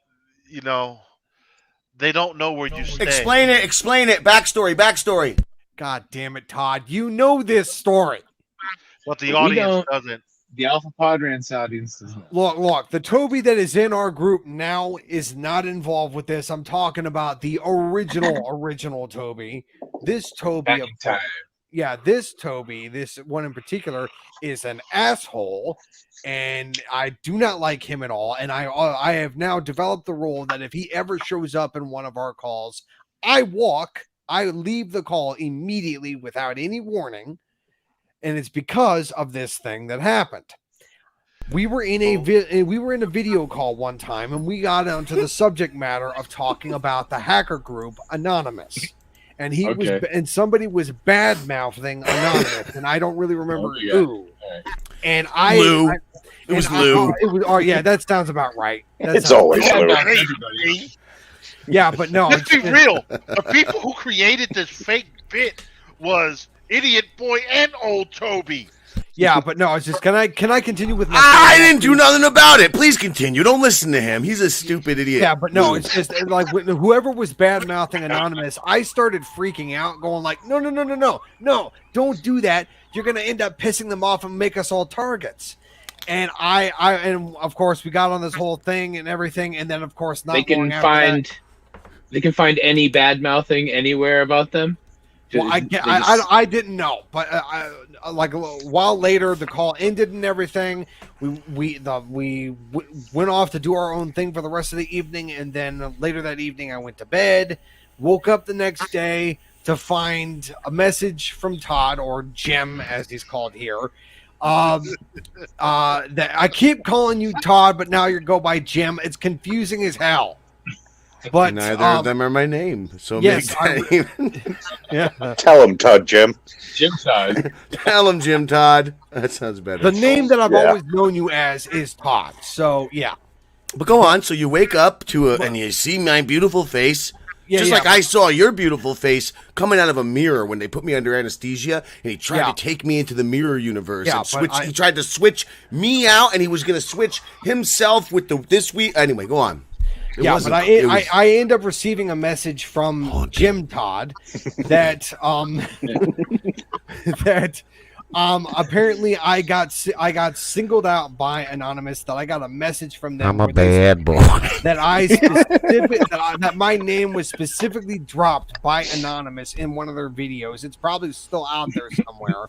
they don't know where you stay. Explain it. Backstory. God damn it, Todd. You know this story. But the We audience don't- doesn't. The Alpha Podrants audience does not. Look, the Toby that is in our group now is not involved with this. I'm talking about the original Toby. This Toby, Back in time. this Toby, this one in particular, is an asshole, and I do not like him at all. And I have now developed the rule that if he ever shows up in one of our calls, I leave the call immediately without any warning. And it's because of this thing that happened. We were in a video call one time, and we got onto the subject matter of talking about the hacker group Anonymous, and somebody was bad mouthing Anonymous, and I don't really remember who. And Lou. It was Lou. That sounds about right. It's always Lou. Yeah, but no. Let's be real. The people who created this fake bit was Idiot Boy and Old Toby. Yeah, but no, it's just can I continue with my I didn't do nothing about it. Please continue. Don't listen to him. He's a stupid idiot. Yeah, but no, it's just like whoever was bad mouthing Anonymous, I started freaking out, going like, no, don't do that. You're gonna end up pissing them off and make us all targets. And and of course we got on this whole thing and everything, and then of course They can find any bad mouthing anywhere about them. Well, I didn't know, but like a while later, the call ended and everything. We went off to do our own thing for the rest of the evening, and then later that evening, I went to bed. Woke up the next day to find a message from Todd, or Jim as he's called here. That I keep calling you Todd, but now you go by Jim. It's confusing as hell. But neither of them are my name, so yes, yeah. Tell him, Todd Jim. Jim Todd. Tell him, Jim Todd. That sounds better. The name that I've always known you as is Todd. So yeah. But go on. So you wake up and you see my beautiful face. Just like I saw your beautiful face coming out of a mirror when they put me under anesthesia, and he tried to take me into the mirror universe and switch. He tried to switch me out, and he was going to switch himself with this week. Anyway, go on. But I end up receiving a message from Jim Todd that apparently I got singled out by Anonymous, that I got a message from them. I'm a bad boy. That my name was specifically dropped by Anonymous in one of their videos. It's probably still out there somewhere.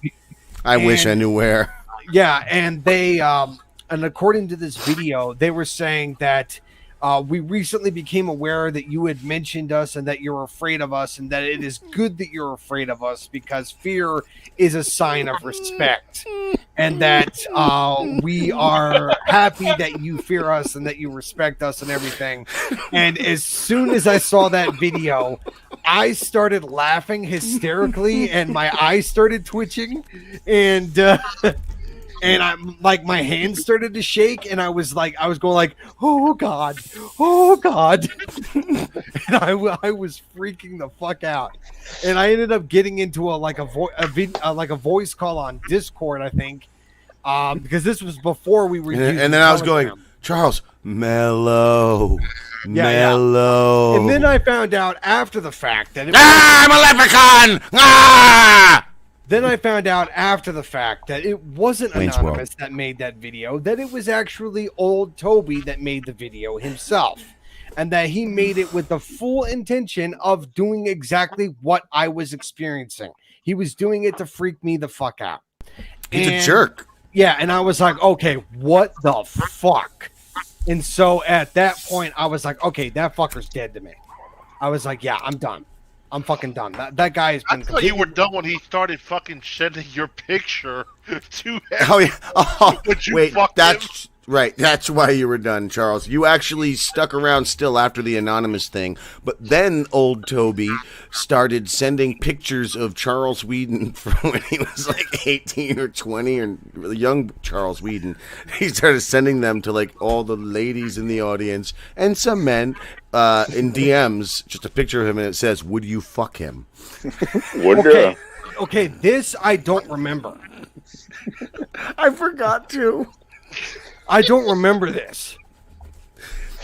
I wish I knew where. Yeah, and they and according to this video, they were saying that we recently became aware that you had mentioned us and that you're afraid of us, and that it is good that you're afraid of us because fear is a sign of respect, and that we are happy that you fear us and that you respect us and everything. And as soon as I saw that video, I started laughing hysterically and my eyes started twitching, and I'm like, my hands started to shake, and I was going like, oh God, and I was freaking the fuck out, and I ended up getting into a voice call on Discord, I think, because this was before we were. And then I was going, Charles, mellow. Mellow. And then I found out after the fact that I'm a leprechaun. Then I found out after the fact that it wasn't Anonymous that made that video, that it was actually old Toby that made the video himself, and that he made it with the full intention of doing exactly what I was experiencing. He was doing it to freak me the fuck out. He's a jerk. Yeah, and I was like, okay, what the fuck? And so at that point, I was like, okay, that fucker's dead to me. I was like, yeah, I'm done. I'm fucking done. That guy has been. I thought you were done when he started fucking sending your picture to him. Oh yeah. Oh, wait, that's him? Right. That's why you were done, Charles. You actually stuck around still after the Anonymous thing, but then old Toby started sending pictures of Charles Whedon from when he was like 18 or 20, or young Charles Whedon. He started sending them to like all the ladies in the audience and some men. In DMs, just a picture of him, and it says, "Would you fuck him?" Okay, this I don't remember. I forgot to. I don't remember this.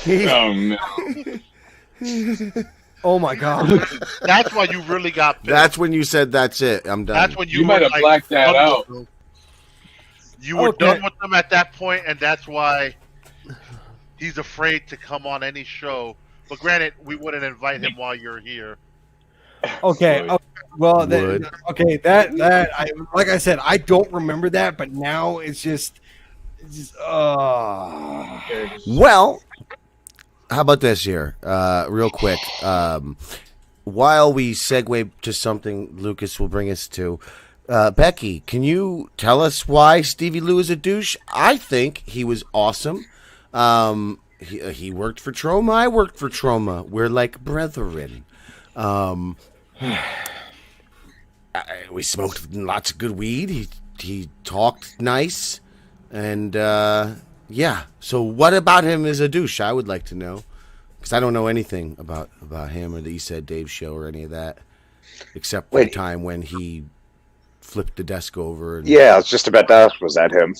Oh no! Oh my God! That's why you really got pissed. That's when you said, "That's it, I'm done." That's when you might have blacked that out. You were done with them at that point, and that's why he's afraid to come on any show. But granted, we wouldn't invite him while you're here. Okay. Well, that like I said, I don't remember that, but now it's just. Well, how about this here, real quick? While we segue to something Lucas will bring us to, Becky, can you tell us why Stevie Lou is a douche? I think he was awesome. He worked for Trauma. I worked for Trauma. We're like brethren. We smoked lots of good weed. He talked nice. And, yeah. So what about him as a douche? I would like to know. Because I don't know anything about him or the East Side Dave show or any of that. Except for the time when he flipped the desk over. And, yeah, I was just about to ask, was that him?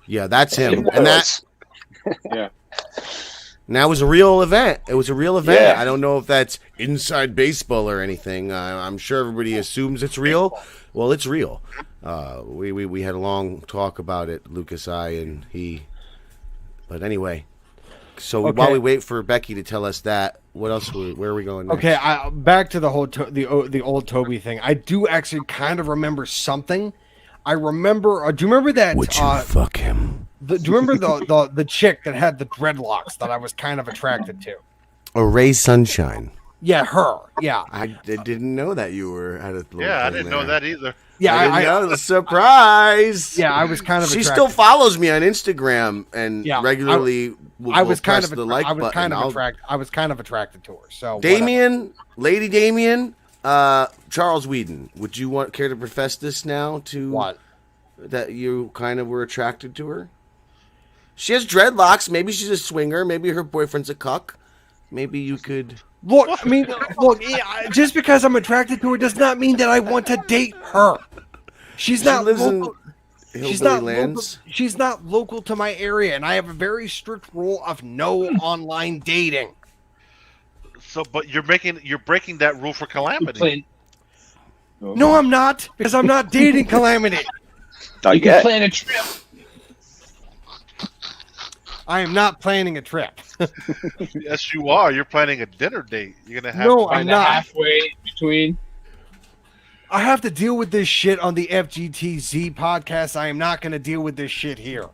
Yeah, that's him. And that... Yeah. And that was a real event. It was a real event. Yeah. I don't know if that's inside baseball or anything. I'm sure everybody assumes it's real. Well, it's real. We had a long talk about it, Lucas, I, and he. But anyway, so while we wait for Becky to tell us that, what else? Where are we going next? Okay, back to the whole the old Toby thing. I do actually kind of remember something. I remember. Do you remember that? Would you fuck him? Do you remember the chick that had the dreadlocks that I was kind of attracted to? Ray Sunshine. Yeah, her. Yeah. I didn't know that you were at a little I didn't know that either. Yeah, I know the surprise. Yeah, I was kind of. She still follows me on Instagram and regularly. I was kind of the like button. I was kind of attracted to her. So Damien, Lady Damien, Charles Whedon. Would you care to profess this now to what? That you kind of were attracted to her? She has dreadlocks. Maybe she's a swinger. Maybe her boyfriend's a cuck. Maybe you could. Look, I mean, look. Just because I'm attracted to her does not mean that I want to date her. She's not local. She's not local. She's not local to my area, and I have a very strict rule of no online dating. So, but you're breaking that rule for Calamity. No, I'm not, because I'm not dating Calamity. You can plan a trip. I am not planning a trip. Yes, you are. You're planning a dinner date. You're gonna have. No, I'm not. Halfway between. I have to deal with this shit on the FGTZ podcast. I am not going to deal with this shit here.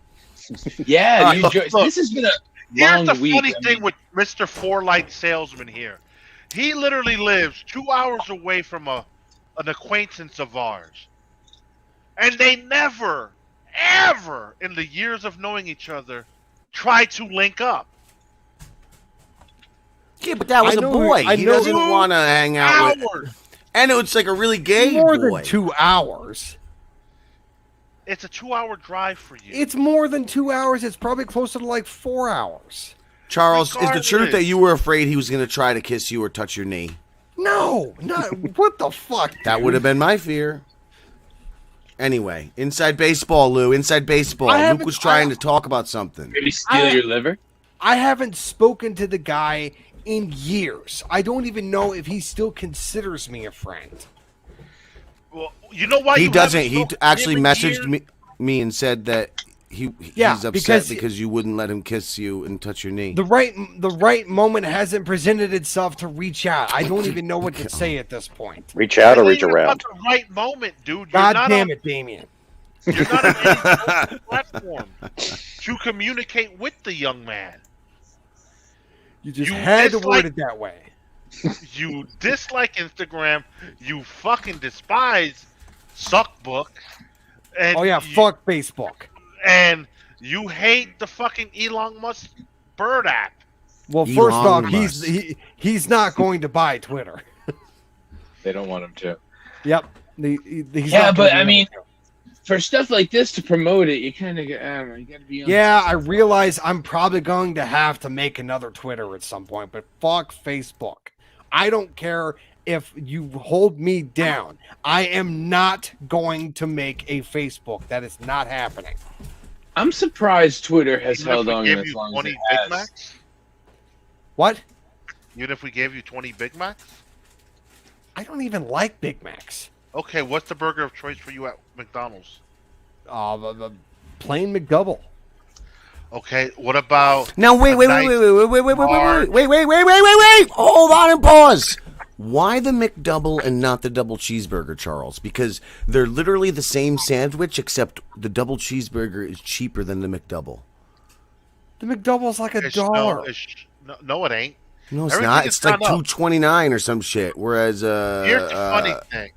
Yeah, this has been a long Here's the week. funny thing with Mr. Four Light Salesman here. He literally lives 2 hours away from an acquaintance of ours. And they never, ever, in the years of knowing each other, tried to link up. Yeah, but that was a boy. He doesn't want to hang out with... And it's like a really gay more boy. Than 2 hours. It's a 2-hour drive for you. It's more than 2 hours. It's probably closer to like 4 hours. Charles, is the truth that you were afraid he was going to try to kiss you or touch your knee? No, what the fuck? That would have been my fear. Anyway, inside baseball, Lou. Inside baseball. Luke was trying to talk about something. Maybe steal your liver? I haven't spoken to the guy in years. I don't even know if he still considers me a friend. Well, you know why he doesn't. He actually messaged me and said that he's upset because you wouldn't let him kiss you and touch your knee. The right moment hasn't presented itself to reach out. I don't even know what to say at this point. Reach out or reach around. The right moment, dude. God damn it, Damien. You're not on a platform to communicate with the young man. You just had to word it that way. You dislike Instagram. You fucking despise Suckbook. And fuck Facebook. And you hate the fucking Elon Musk bird app. Well, first off, he's not going to buy Twitter. They don't want him to. Yep. I mean, for stuff like this to promote it, you kind of you got to be on. Yeah, I realize I'm probably going to have to make another Twitter at some point, but fuck Facebook. I don't care if you hold me down. I am not going to make a Facebook. That is not happening. I'm surprised Twitter has held on as long as it has. Big Macs? What? Even if we gave you 20 Big Macs? I don't even like Big Macs. Okay, what's the burger of choice for you at McDonald's? The plain McDouble. Okay, what about... Now, wait. Hold on and pause. Why the McDouble and not the double cheeseburger, Charles? Because they're literally the same sandwich, except the double cheeseburger is cheaper than the McDouble. The McDouble's like $1. No, it ain't. No, it's not. It's like $2.29 or some shit. Whereas, here's the funny thing: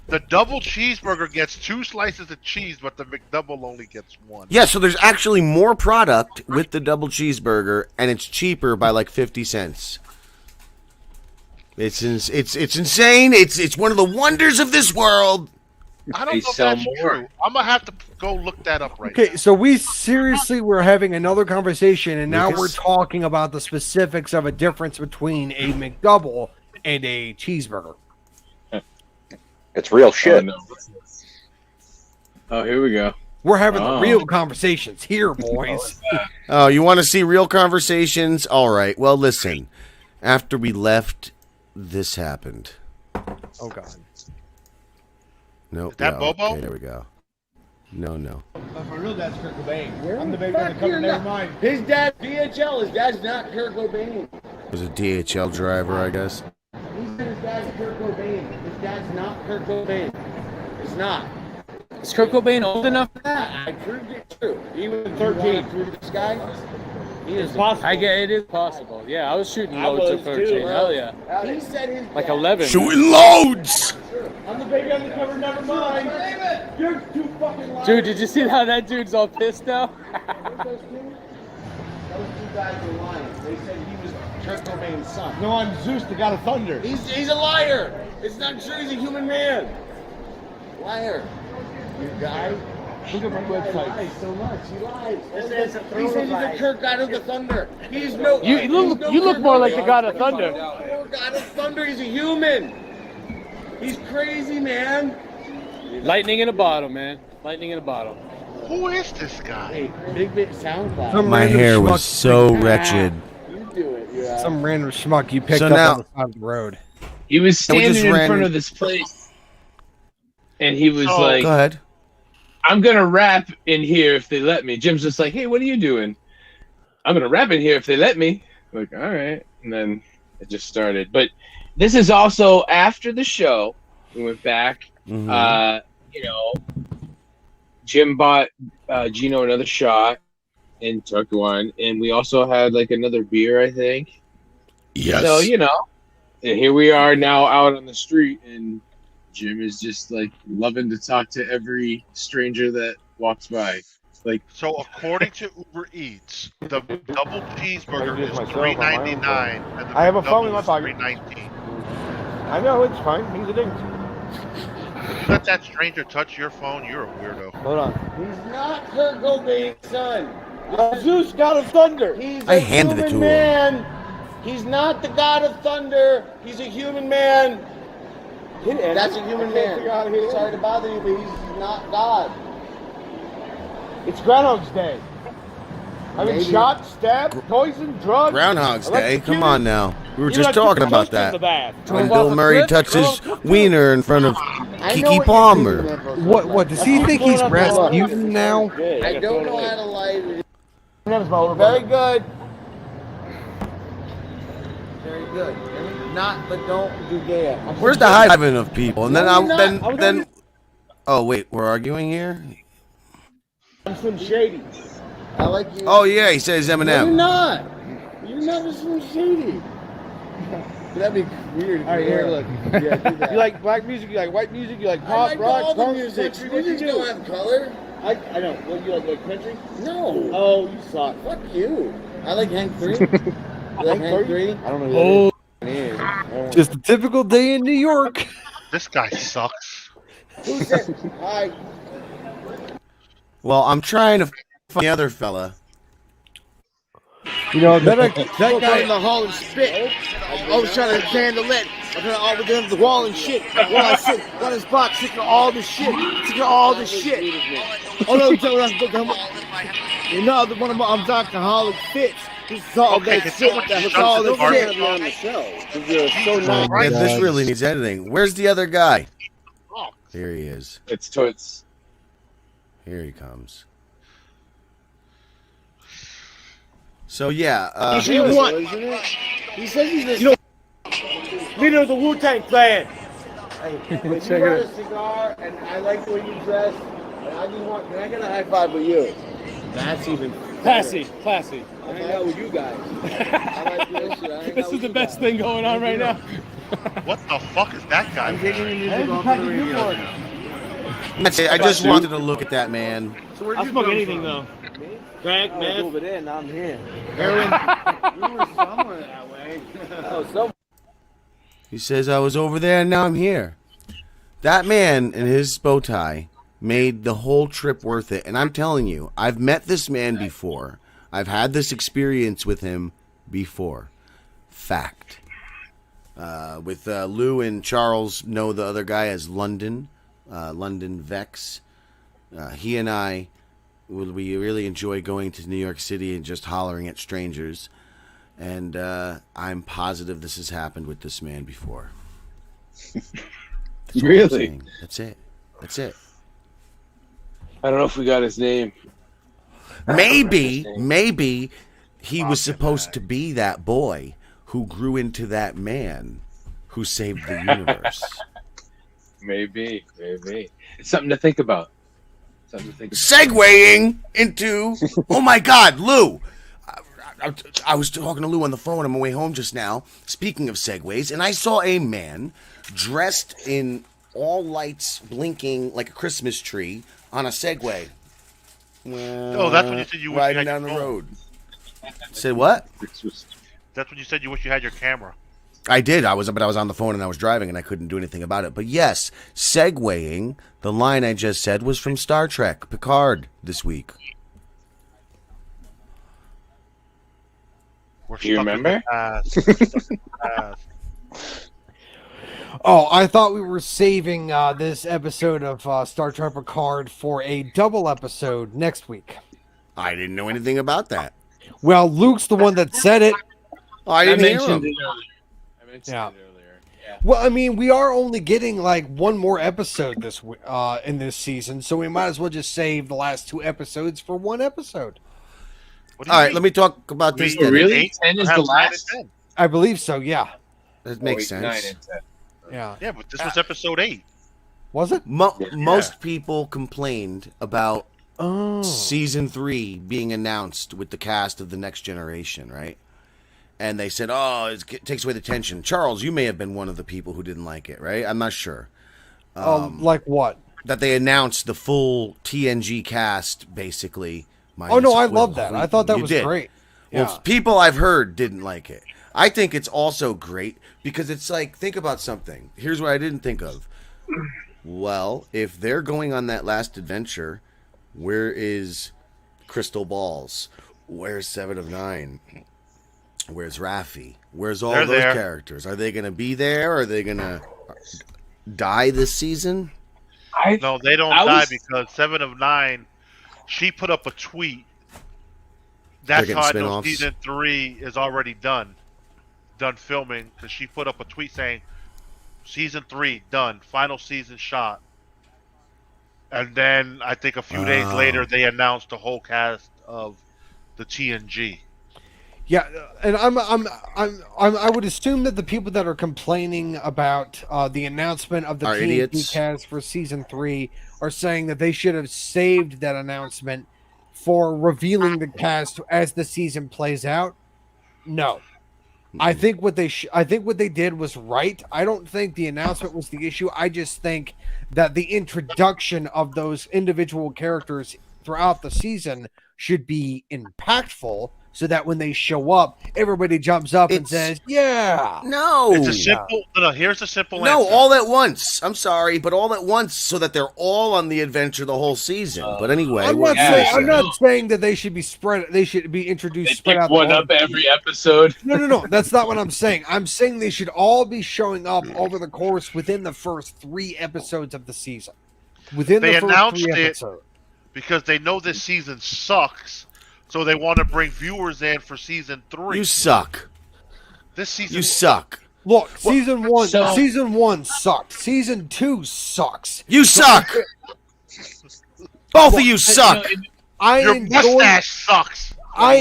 the double cheeseburger gets 2 slices of cheese, but the McDouble only gets 1. Yeah, so there's actually more product with the double cheeseburger, and it's cheaper by like 50 cents. It's insane. It's one of the wonders of this world. I don't know if that's true. I'm gonna have to go look that up right now. Okay, so we seriously were having another conversation, and now we're talking about the specifics of a difference between a McDouble and a cheeseburger. It's real shit. Oh, here we go. We're having the real conversations here, boys. Oh, you want to see real conversations? All right. Well, listen. After we left, this happened. Oh, God. No. Is that Bobo? Okay, there we go. No. But for real, that's Kurt Cobain. I'm the baby on the cover, never mind. His dad, DHL, his dad's not Kurt Cobain. Was a DHL driver, I guess. He said his dad's Kurt Cobain. His dad's not Kurt Cobain. It's not. Is Kurt Cobain old enough for that? I proved it true. He was 13. Prove this guy. He is possible. I get it is possible. Yeah, I was shooting loads at 13. Too, Hell yeah. He said his like 11. Shooting loads. I'm the baby on the cover, never mind. You're too fucking lying. Dude, did you see how that dude's all pissed now? Those 2 guys were lying. They said he was Kurt Cobain's son. No, I'm Zeus, the god of thunder. He's a liar. It's not true. He's a human man. Liar. You guy. Look at my website. He lies so much. He lies. He said he's the Kirk God of the Thunder. He's no. You look more like the God of Thunder. Poor God of Thunder. He's a human. He's crazy, man. Lightning in a bottle, man. Lightning in a bottle. Who is this guy? Hey, big SoundCloud. My hair was so wretched. You do it. Yeah. Some random schmuck you picked So up now- on the side of the road. He was standing just in ran- front of this place, and he was Oh, like, Go ahead. I'm gonna rap in here if they let me. Jim's just like, hey, what are you doing? I'm gonna rap in here if they let me. Like, all right. And then it just started. But this is also after the show. We went back. Mhm. Jim bought Gino another shot and took one, and we also had like another beer, I think. Yes. So and here we are now out on the street, and Jim is just like loving to talk to every stranger that walks by. Like, So according to Uber Eats, the double cheeseburger I do it is myself on my own $3.99 phone. and the I have a phone in my McDouble is pocket. $3.19. I know it's fine. He's a ding. You let that stranger touch your phone, you're a weirdo. Hold on. He's not Kurt Cobain's son. Zeus, God of Thunder. He's a I handed it human to him. man. He's not the God of Thunder. He's a human man. That's a human man. Sorry to bother you, but he's not God. It's Groundhog's Day. I've been shot, stabbed, poisoned, drugged. Groundhog's Day. electrocuted. Come on now. We were Even just I took talking a about toaster in the that. bath. When Drove Bill off a Murray cliff, touched his drove- wiener in front of I know Kiki what you're Palmer. thinking, What does he think he's Rasputin now? I don't know how to light it. Very good. Very good. Not, but don't do gay. Where's the hiving of people? And then No, you're then not. then. Oh wait, we're arguing here. I'm Slim Shady. I like you. Oh yeah, he says No, you're Eminem. not. You're not a Slim Shady. That'd be weird. All right, here, look. Yeah, do that. You like black music? You like white music? You like pop, rock, punk music? What do you do? Don't have color. I know. What you like country? No. Oh, you suck. Fuck you. I like Hank 3. You like Hank 3? I don't know who that is. Just a typical day in New York. This guy sucks. Who said hi? Well, I'm trying to find the other fella. You know that That guy in the hall and spit. I was trying to candle it. I'm trying to all within the wall and shit. While I sit on his box, sticking all the shit. Sticking all the shit. Oh no, you know, the one of my alcoholic fits. This is all Okay, that can shit. someone That's shut all the the garbage shit. off? On the show. You're so nice. Man, this really needs editing. Where's the other guy? Oh. Here he is. it's Toots. Here he comes. So yeah, He what? He says he's a leader of the Wu-Tang Clan. Hey, when you got a cigar and I like the way you dress, and I just want, can I get a high five with you? That's even Classy. I hang out with you guys. I like this shit. I hang This out is with the you best guys. thing going on right now. What the fuck is that guy? I'm taking the music off the radio. that's it. I just wanted to look at that man. I'll smoke anything though. Crack, man. Over there, now I'm here. Heroin. You were somewhere that way. Oh, so. He says I was over there and now I'm here. That man and his bow tie made the whole trip worth it. And I'm telling you, I've met this man before. I've had this experience with him before. Fact. With Lou and Charles know the other guy as London Vex. He and I, we really enjoy going to New York City and just hollering at strangers. And I'm positive this has happened with this man before. That's all I'm Really? saying. That's it. I don't know if we got his name. Maybe he was supposed to be that boy who grew into that man who saved the universe. Maybe. It's something to think about. Segueing into, oh my God, Lou. I was talking to Lou on the phone on my way home just now, speaking of segues, and I saw a man dressed in all lights blinking like a Christmas tree on a Segway. Oh, that's when you said you wish you riding had down your the phone. road. Said what? That's when you said you wish you had your camera. I did. But I was on the phone and I was driving and I couldn't do anything about it. But yes, segueing, the line I just said was from Star Trek Picard this week. Do you remember? Oh, I thought we were saving this episode of Star Trek Picard for a double episode next week. I didn't know anything about that. Well, Luke's the one that said it. Oh, I didn't hear him. I mentioned it earlier. Yeah. Well, I mean, we are only getting like one more episode in this season, so we might as well just save the last 2 episodes for one episode. All right, let me talk about this. Then. Really? 10 is the last? I believe so, yeah. That makes sense. 9 and 10. Yeah, but this was episode 8. Was it? Most people complained about season 3 being announced with the cast of The Next Generation, right? And they said, it takes away the tension. Charles, you may have been one of the people who didn't like it, right? I'm not sure. Like what? That they announced the full TNG cast, basically. Oh, no, I love that. I thought that was great. Well, people I've heard didn't like it. I think it's also great because it's like, think about something. Here's what I didn't think of. Well, if they're going on that last adventure, where is Crystal Balls? Where's 7 of 9? Where's Raffi? Where's all those characters? Are they going to be there? Are they going to die this season? No, they don't die because 7 of 9, she put up a tweet. That's how I know season 3 is already done filming, because she put up a tweet saying, season 3 done, final season shot. And then I think a few days later they announced the whole cast of the TNG. Yeah, and I would assume that the people that are complaining about the announcement of the TNG cast for season 3 are saying that they should have saved that announcement for revealing the cast as the season plays out. No, I think what they did was right. I don't think the announcement was the issue. I just think that the introduction of those individual characters throughout the season should be impactful, so that when they show up, everybody jumps up and says, "Yeah." No, it's a simple. No, here's a simple answer. No, all at once. I'm sorry, but all at once, so that they're all on the adventure the whole season. But anyway, I'm not saying that they should be spread. They should be introduced spread out. One up every episode. No. That's not what I'm saying. I'm saying they should all be showing up over the course within the first 3 episodes of the season. They announced it because they know this season sucks. So they want to bring viewers in for season 3. You suck. This season, you suck. Look, season 1 sucked. Season 2 sucks. You suck. Both of you suck. Your mustache sucks. I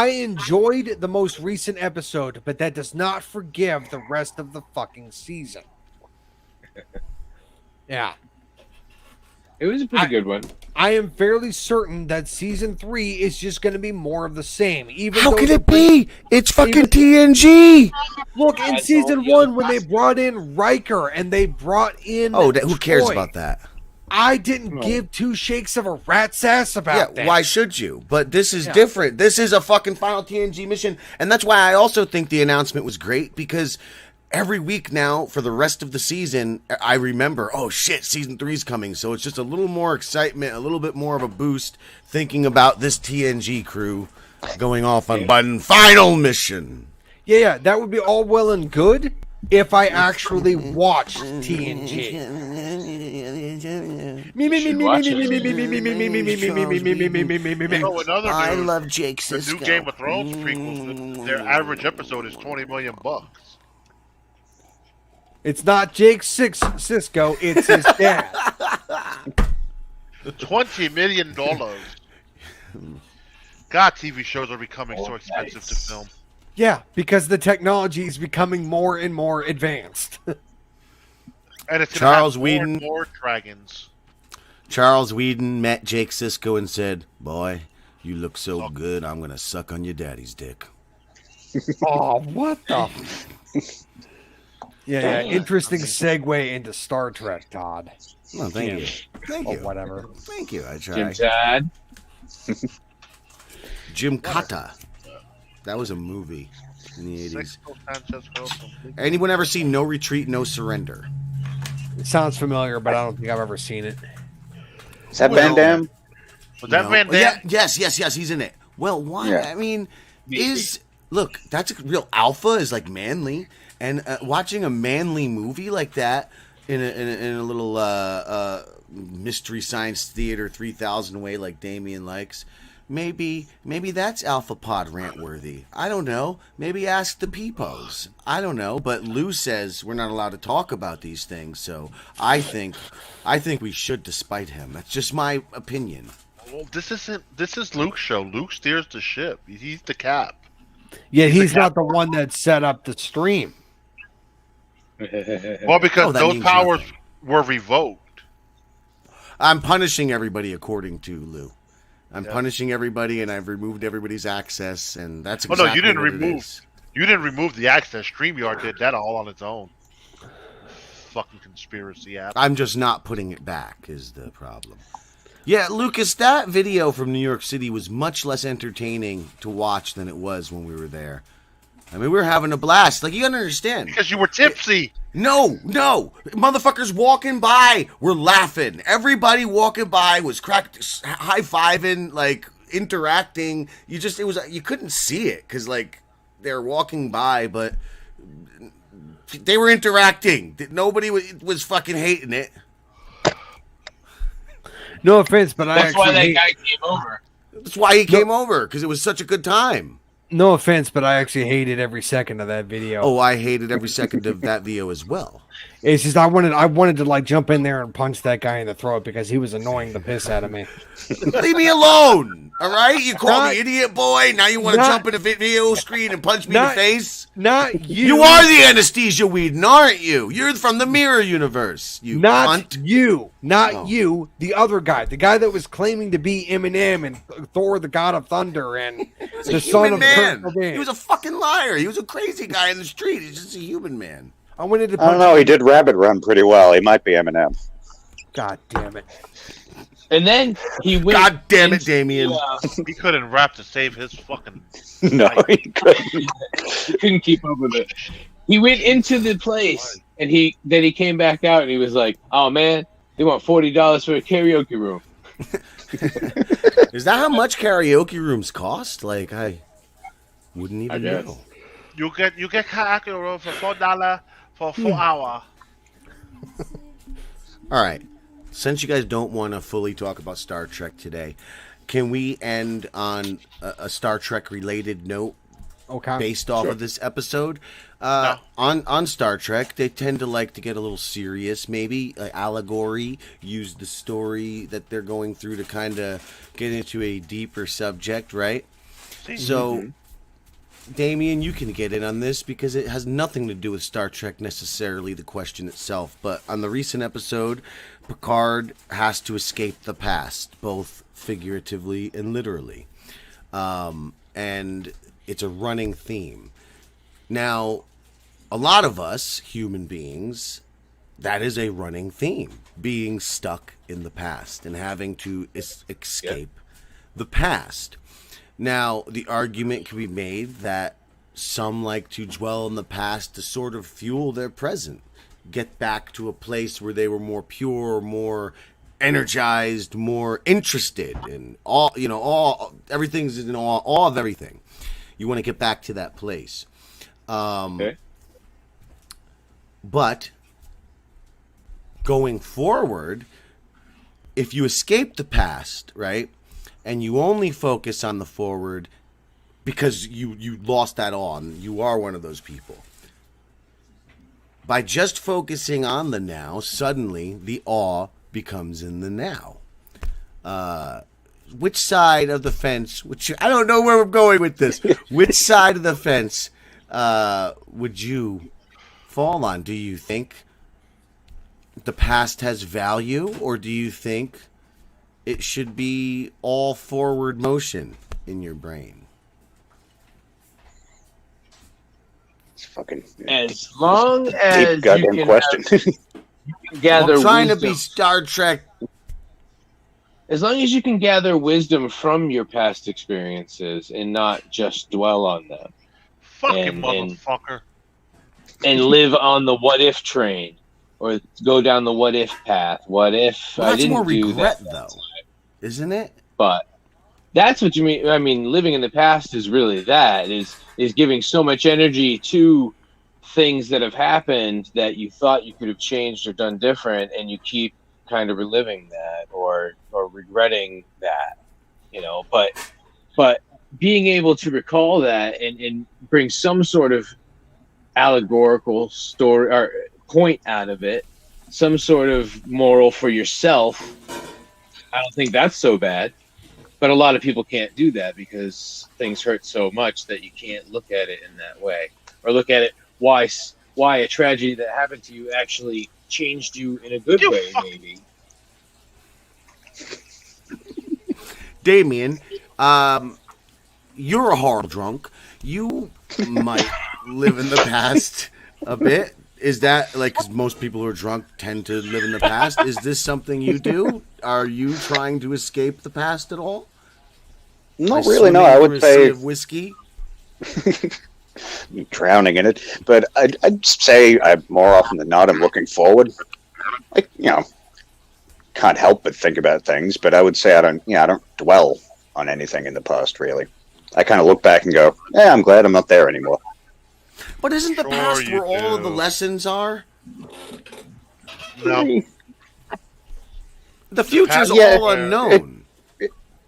enjoyed the most recent episode, but that does not forgive the rest of the fucking season. Yeah. It was a pretty good one. I am fairly certain that season 3 is just going to be more of the same. How can it be? It's fucking TNG. Look, in season 1, when they brought in Riker and they brought in who cares about that? I didn't give 2 shakes of a rat's ass about that. Why should you? But this is different. This is a fucking final TNG mission, and that's why I also think the announcement was great, because every week now, for the rest of the season, I remember, oh shit, season 3's coming. So it's just a little more excitement, a little bit more of a boost, thinking about this TNG crew going off on one final mission. Yeah, that would be all well and good if I actually watched TNG. I love Jake Sisko. The new Game of Thrones prequels, their average episode is $20 million. It's not Jake Sisko, it's his dad. $20 million. God, TV shows are becoming so expensive to film. Yeah, because the technology is becoming more and more advanced. And it's Charles Whedon, more dragons. Charles Whedon met Jake Sisko and said, "Boy, you look so good, I'm going to suck on your daddy's dick." Oh, what the... Yeah, interesting segue into Star Trek, Todd. Oh, thank you. Thank you. Whatever. Thank you. I try. Jim Todd. Jim Cotta. That was a movie. in the 80s. Sanchez Wilson. Anyone ever seen No Retreat, No Surrender? It sounds familiar, but I don't think I've ever seen it. Is that Van Damme? Was that Van Damme? Yeah, yes, he's in it. Well, why? Yeah. I mean, look, that's a real alpha is like manly, and watching a manly movie like that in a little mystery science theater 3000 way like Damien likes, maybe that's alpha pod rant worthy. I don't know. Maybe ask the peepos. I don't know. But Lou says we're not allowed to talk about these things, so I think we should, despite him. That's just my opinion. Well, this is Luke's show. Luke steers the ship. He's the cap. Yeah, he's not the one that set up the stream. Well, because those powers were revoked. I'm punishing everybody according to Lou. I'm punishing everybody, and I've removed everybody's access, and that's exactly you didn't what it remove. is. You didn't remove the access. StreamYard did that all on its own. Fucking conspiracy app. I'm just not putting it back is the problem. Yeah, Lucas, that video from New York City was much less entertaining to watch than it was when we were there. I mean, we were having a blast. Like, you gotta understand. Because you were tipsy. No. Motherfuckers walking by were laughing. Everybody walking by was high-fiving, like, interacting. You couldn't see it because, like, they were walking by, but they were interacting. Nobody was fucking hating it. No offense, but that's why that guy came over. That's why he came over, because it was such a good time. No offense, but I actually hated every second of that video. Oh, I hated every second of that video as well. It's just I wanted to like jump in there and punch that guy in the throat because he was annoying the piss out of me. Leave me alone, all right? You call me idiot boy. Now you want to jump in the video screen and punch me in the face? Not you. You are the anesthesia Whedon, aren't you? You're from the mirror universe. You cunt. You, not you. The other guy, the guy that was claiming to be Eminem and Thor, the God of Thunder, and the son of man. Kurt Cobain. He was a fucking liar. He was a crazy guy in the street. He's just a human man. I don't know. He did Rabbit Run pretty well. He might be Eminem. God damn it. And then he went. God damn it, Damien. He couldn't rap to save his fucking. No, he couldn't. He couldn't keep up with it. He went into the place, and then he came back out, and he was like, "Oh man, they want $40 for a karaoke room." Is that how much karaoke rooms cost? Like, I wouldn't even know. You get karaoke room for $4 for 4 hours. All right. Since you guys don't want to fully talk about Star Trek today, can we end on a Star Trek related note? Okay. Based off of this episode? On Star Trek, they tend to like to get a little serious, maybe allegory, use the story that they're going through to kind of get into a deeper subject, right? So, Damien, you can get in on this because it has nothing to do with Star Trek necessarily, the question itself. But on the recent episode, Picard has to escape the past, both figuratively and literally. And it's a running theme. Now, a lot of us, human beings, that is a running theme. Being stuck in the past and having to escape the past. Now, the argument can be made that some like to dwell in the past to sort of fuel their present. Get back to a place where they were more pure, more energized, more interested in everything's in all of everything. You want to get back to that place. But going forward, if you escape the past, right, and you only focus on the forward because you lost that awe, and you are one of those people. By just focusing on the now, suddenly the awe becomes in the now. Which side of the fence, I don't know where we're going with this, which side of the fence would you fall on? Do you think the past has value, or do you think it should be all forward motion in your brain? It's fucking as long as deep goddamn question. You can gather I'm trying wisdom. to be Star Trek. As long as you can gather wisdom from your past experiences and not just dwell on them. Fucking motherfucker. And live on the what if train, or go down the what if path. What if I didn't more do regret, that? though, isn't it? But that's what you mean. I mean, living in the past is really that is giving so much energy to things that have happened that you thought you could have changed or done different, and you keep kind of reliving that or regretting that, you know. But being able to recall that and bring some sort of allegorical story or point out of it, some sort of moral for yourself, I don't think that's so bad. But a lot of people can't do that because things hurt so much that you can't look at it in that way, or look at it why a tragedy that happened to you actually changed you in a good way, maybe. Damien, you're a horrible drunk. You might live in the past a bit. Is that like, 'cause most people who are drunk tend to live in the past? Is this something you do? Are you trying to escape the past at all? Not really. No, I would say whiskey. Drowning in it, but I'd say more often than not I'm looking forward. Like, you know, can't help but think about things, but I would say I don't dwell on anything in the past really. I kind of look back and go, yeah, I'm glad I'm not there anymore. But isn't the past where all of the lessons are? No. The future's all unknown.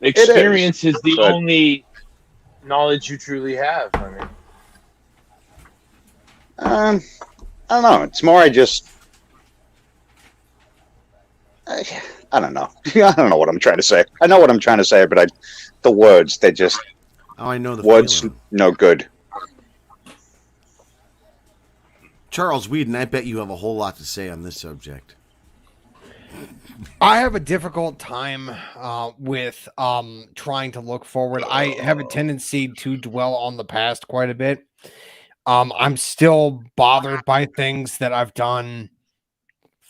Experience is the only knowledge you truly have. I mean, I don't know. It's more I don't know. I don't know what I'm trying to say. I know what I'm trying to say, but the words, they just... Oh, I know the words, feeling. no good. Charles Whedon, I bet you have a whole lot to say on this subject. I have a difficult time with trying to look forward. I have a tendency to dwell on the past quite a bit. I'm still bothered by things that I've done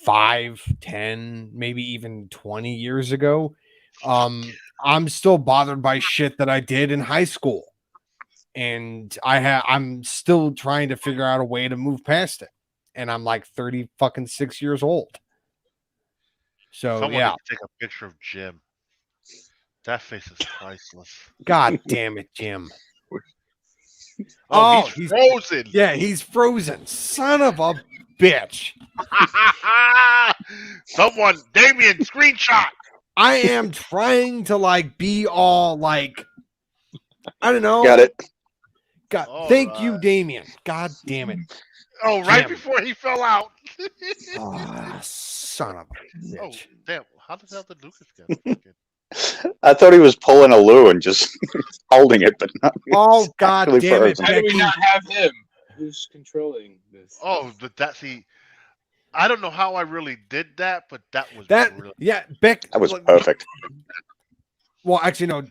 5, 10, maybe even 20 years ago. I'm still bothered by shit that I did in high school. And I'm still trying to figure out a way to move past it. And I'm like 36 years old. So Someone yeah. needs to take a picture of Jim. That face is priceless. God damn it, Jim. Oh, he's frozen. Yeah, he's frozen. Son of a bitch. Someone, Damien, screenshot. I am trying to be all I don't know. Got it. God, thank you, Damien. God damn it. Oh, right Jim. before he fell out. Son of a bitch. Oh, damn. How the hell did Lucas get? I thought he was pulling a Lou and just holding it, but not. Oh, God damn it. Frozen. how do we not have him? Who's controlling this? Oh, but I don't know how I really did that, but that was really... Yeah, Beck. That was perfect. Well, actually, no.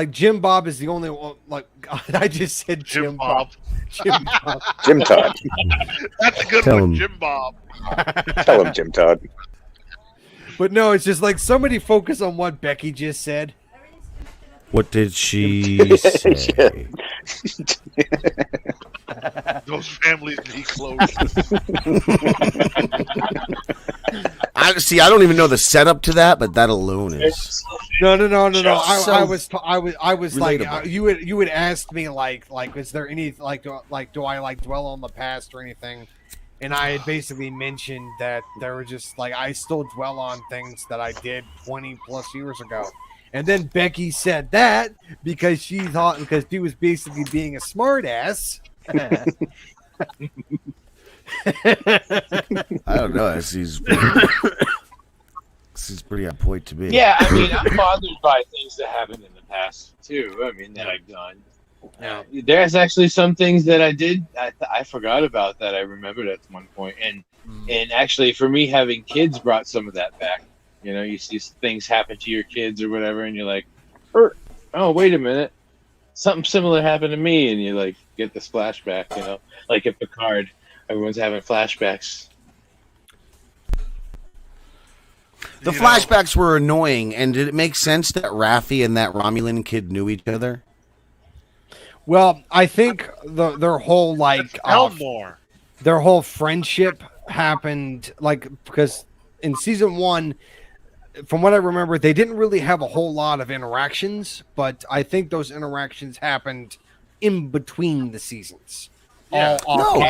Jim Bob is the only one. I just said Jim Bob. Jim Bob. Jim Todd. That's a good Tell one, him. Jim Bob. Tell him, Jim Todd. But no, it's just somebody focus on what Becky just said. What did she say? Those families need closure. I don't even know the setup to that, but that alone is. No. So I was like, relatable. you would ask me is there any do I dwell on the past or anything? And I had basically mentioned that there were just I still dwell on things that I did 20 plus years ago. And then Becky said that because she was basically being a smart ass. I don't know. She's pretty on point to me. Yeah, I mean, I'm bothered by things that happened in the past too. I mean, that I've done. There's actually some things that I did. I forgot about that. I remembered at one point, and actually, for me, having kids brought some of that back. You know, you see things happen to your kids or whatever, and you're like, "Oh, wait a minute, something similar happened to me," and you get this flashback. You know, like at Picard, everyone's having flashbacks. The flashbacks were annoying, and did it make sense that Raffi and that Romulan kid knew each other? Well, I think their whole like Elmore. Their whole friendship happened because in season 1, from what I remember, they didn't really have a whole lot of interactions, but I think those interactions happened in between the seasons. Yeah.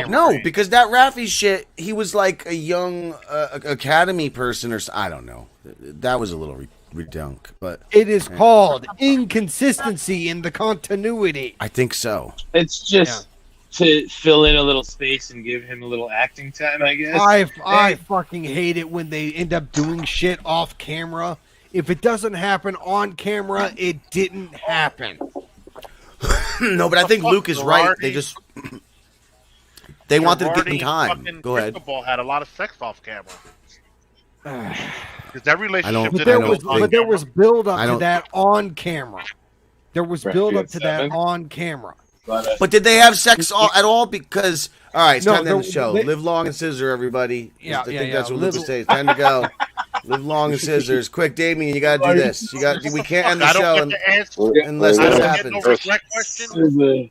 No, because that Raffi shit, he was like a young academy person or I don't know. That was a little redunk, but it is called inconsistency in the continuity. I think so. It's just to fill in a little space and give him a little acting time, I guess. I fucking hate it when they end up doing shit off camera. If it doesn't happen on camera, it didn't happen. No, but I think Luke is right. They just they wanted to get in time. Fucking Go ahead. Cristobal had a lot of sex off camera. Because that relationship But there was build up to that on camera. There was build up to that on camera. But did they have sex at all? Because all right, it's time to end the show. they- Live long and scissor, everybody. Yeah, I think yeah, that's yeah. what Luke was saying. It's time to go. Live long and scissors. Quick, Damien, you got to do this. We can't end the I show don't get to answer. unless I this don't get happens. no regret question.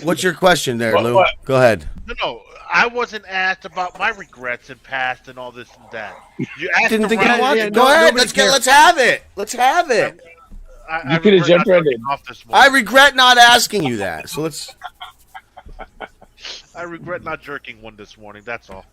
What's your question there, Lou? What? Go ahead. No, I wasn't asked about my regrets and past and all this and that. You asked Didn't the think you right- wanted to. Go ahead. Let's have it. Let's have it. I You could have regret jumped not right in. jerking off this I morning. regret not asking you that. So let's. I regret not jerking one this morning. That's all.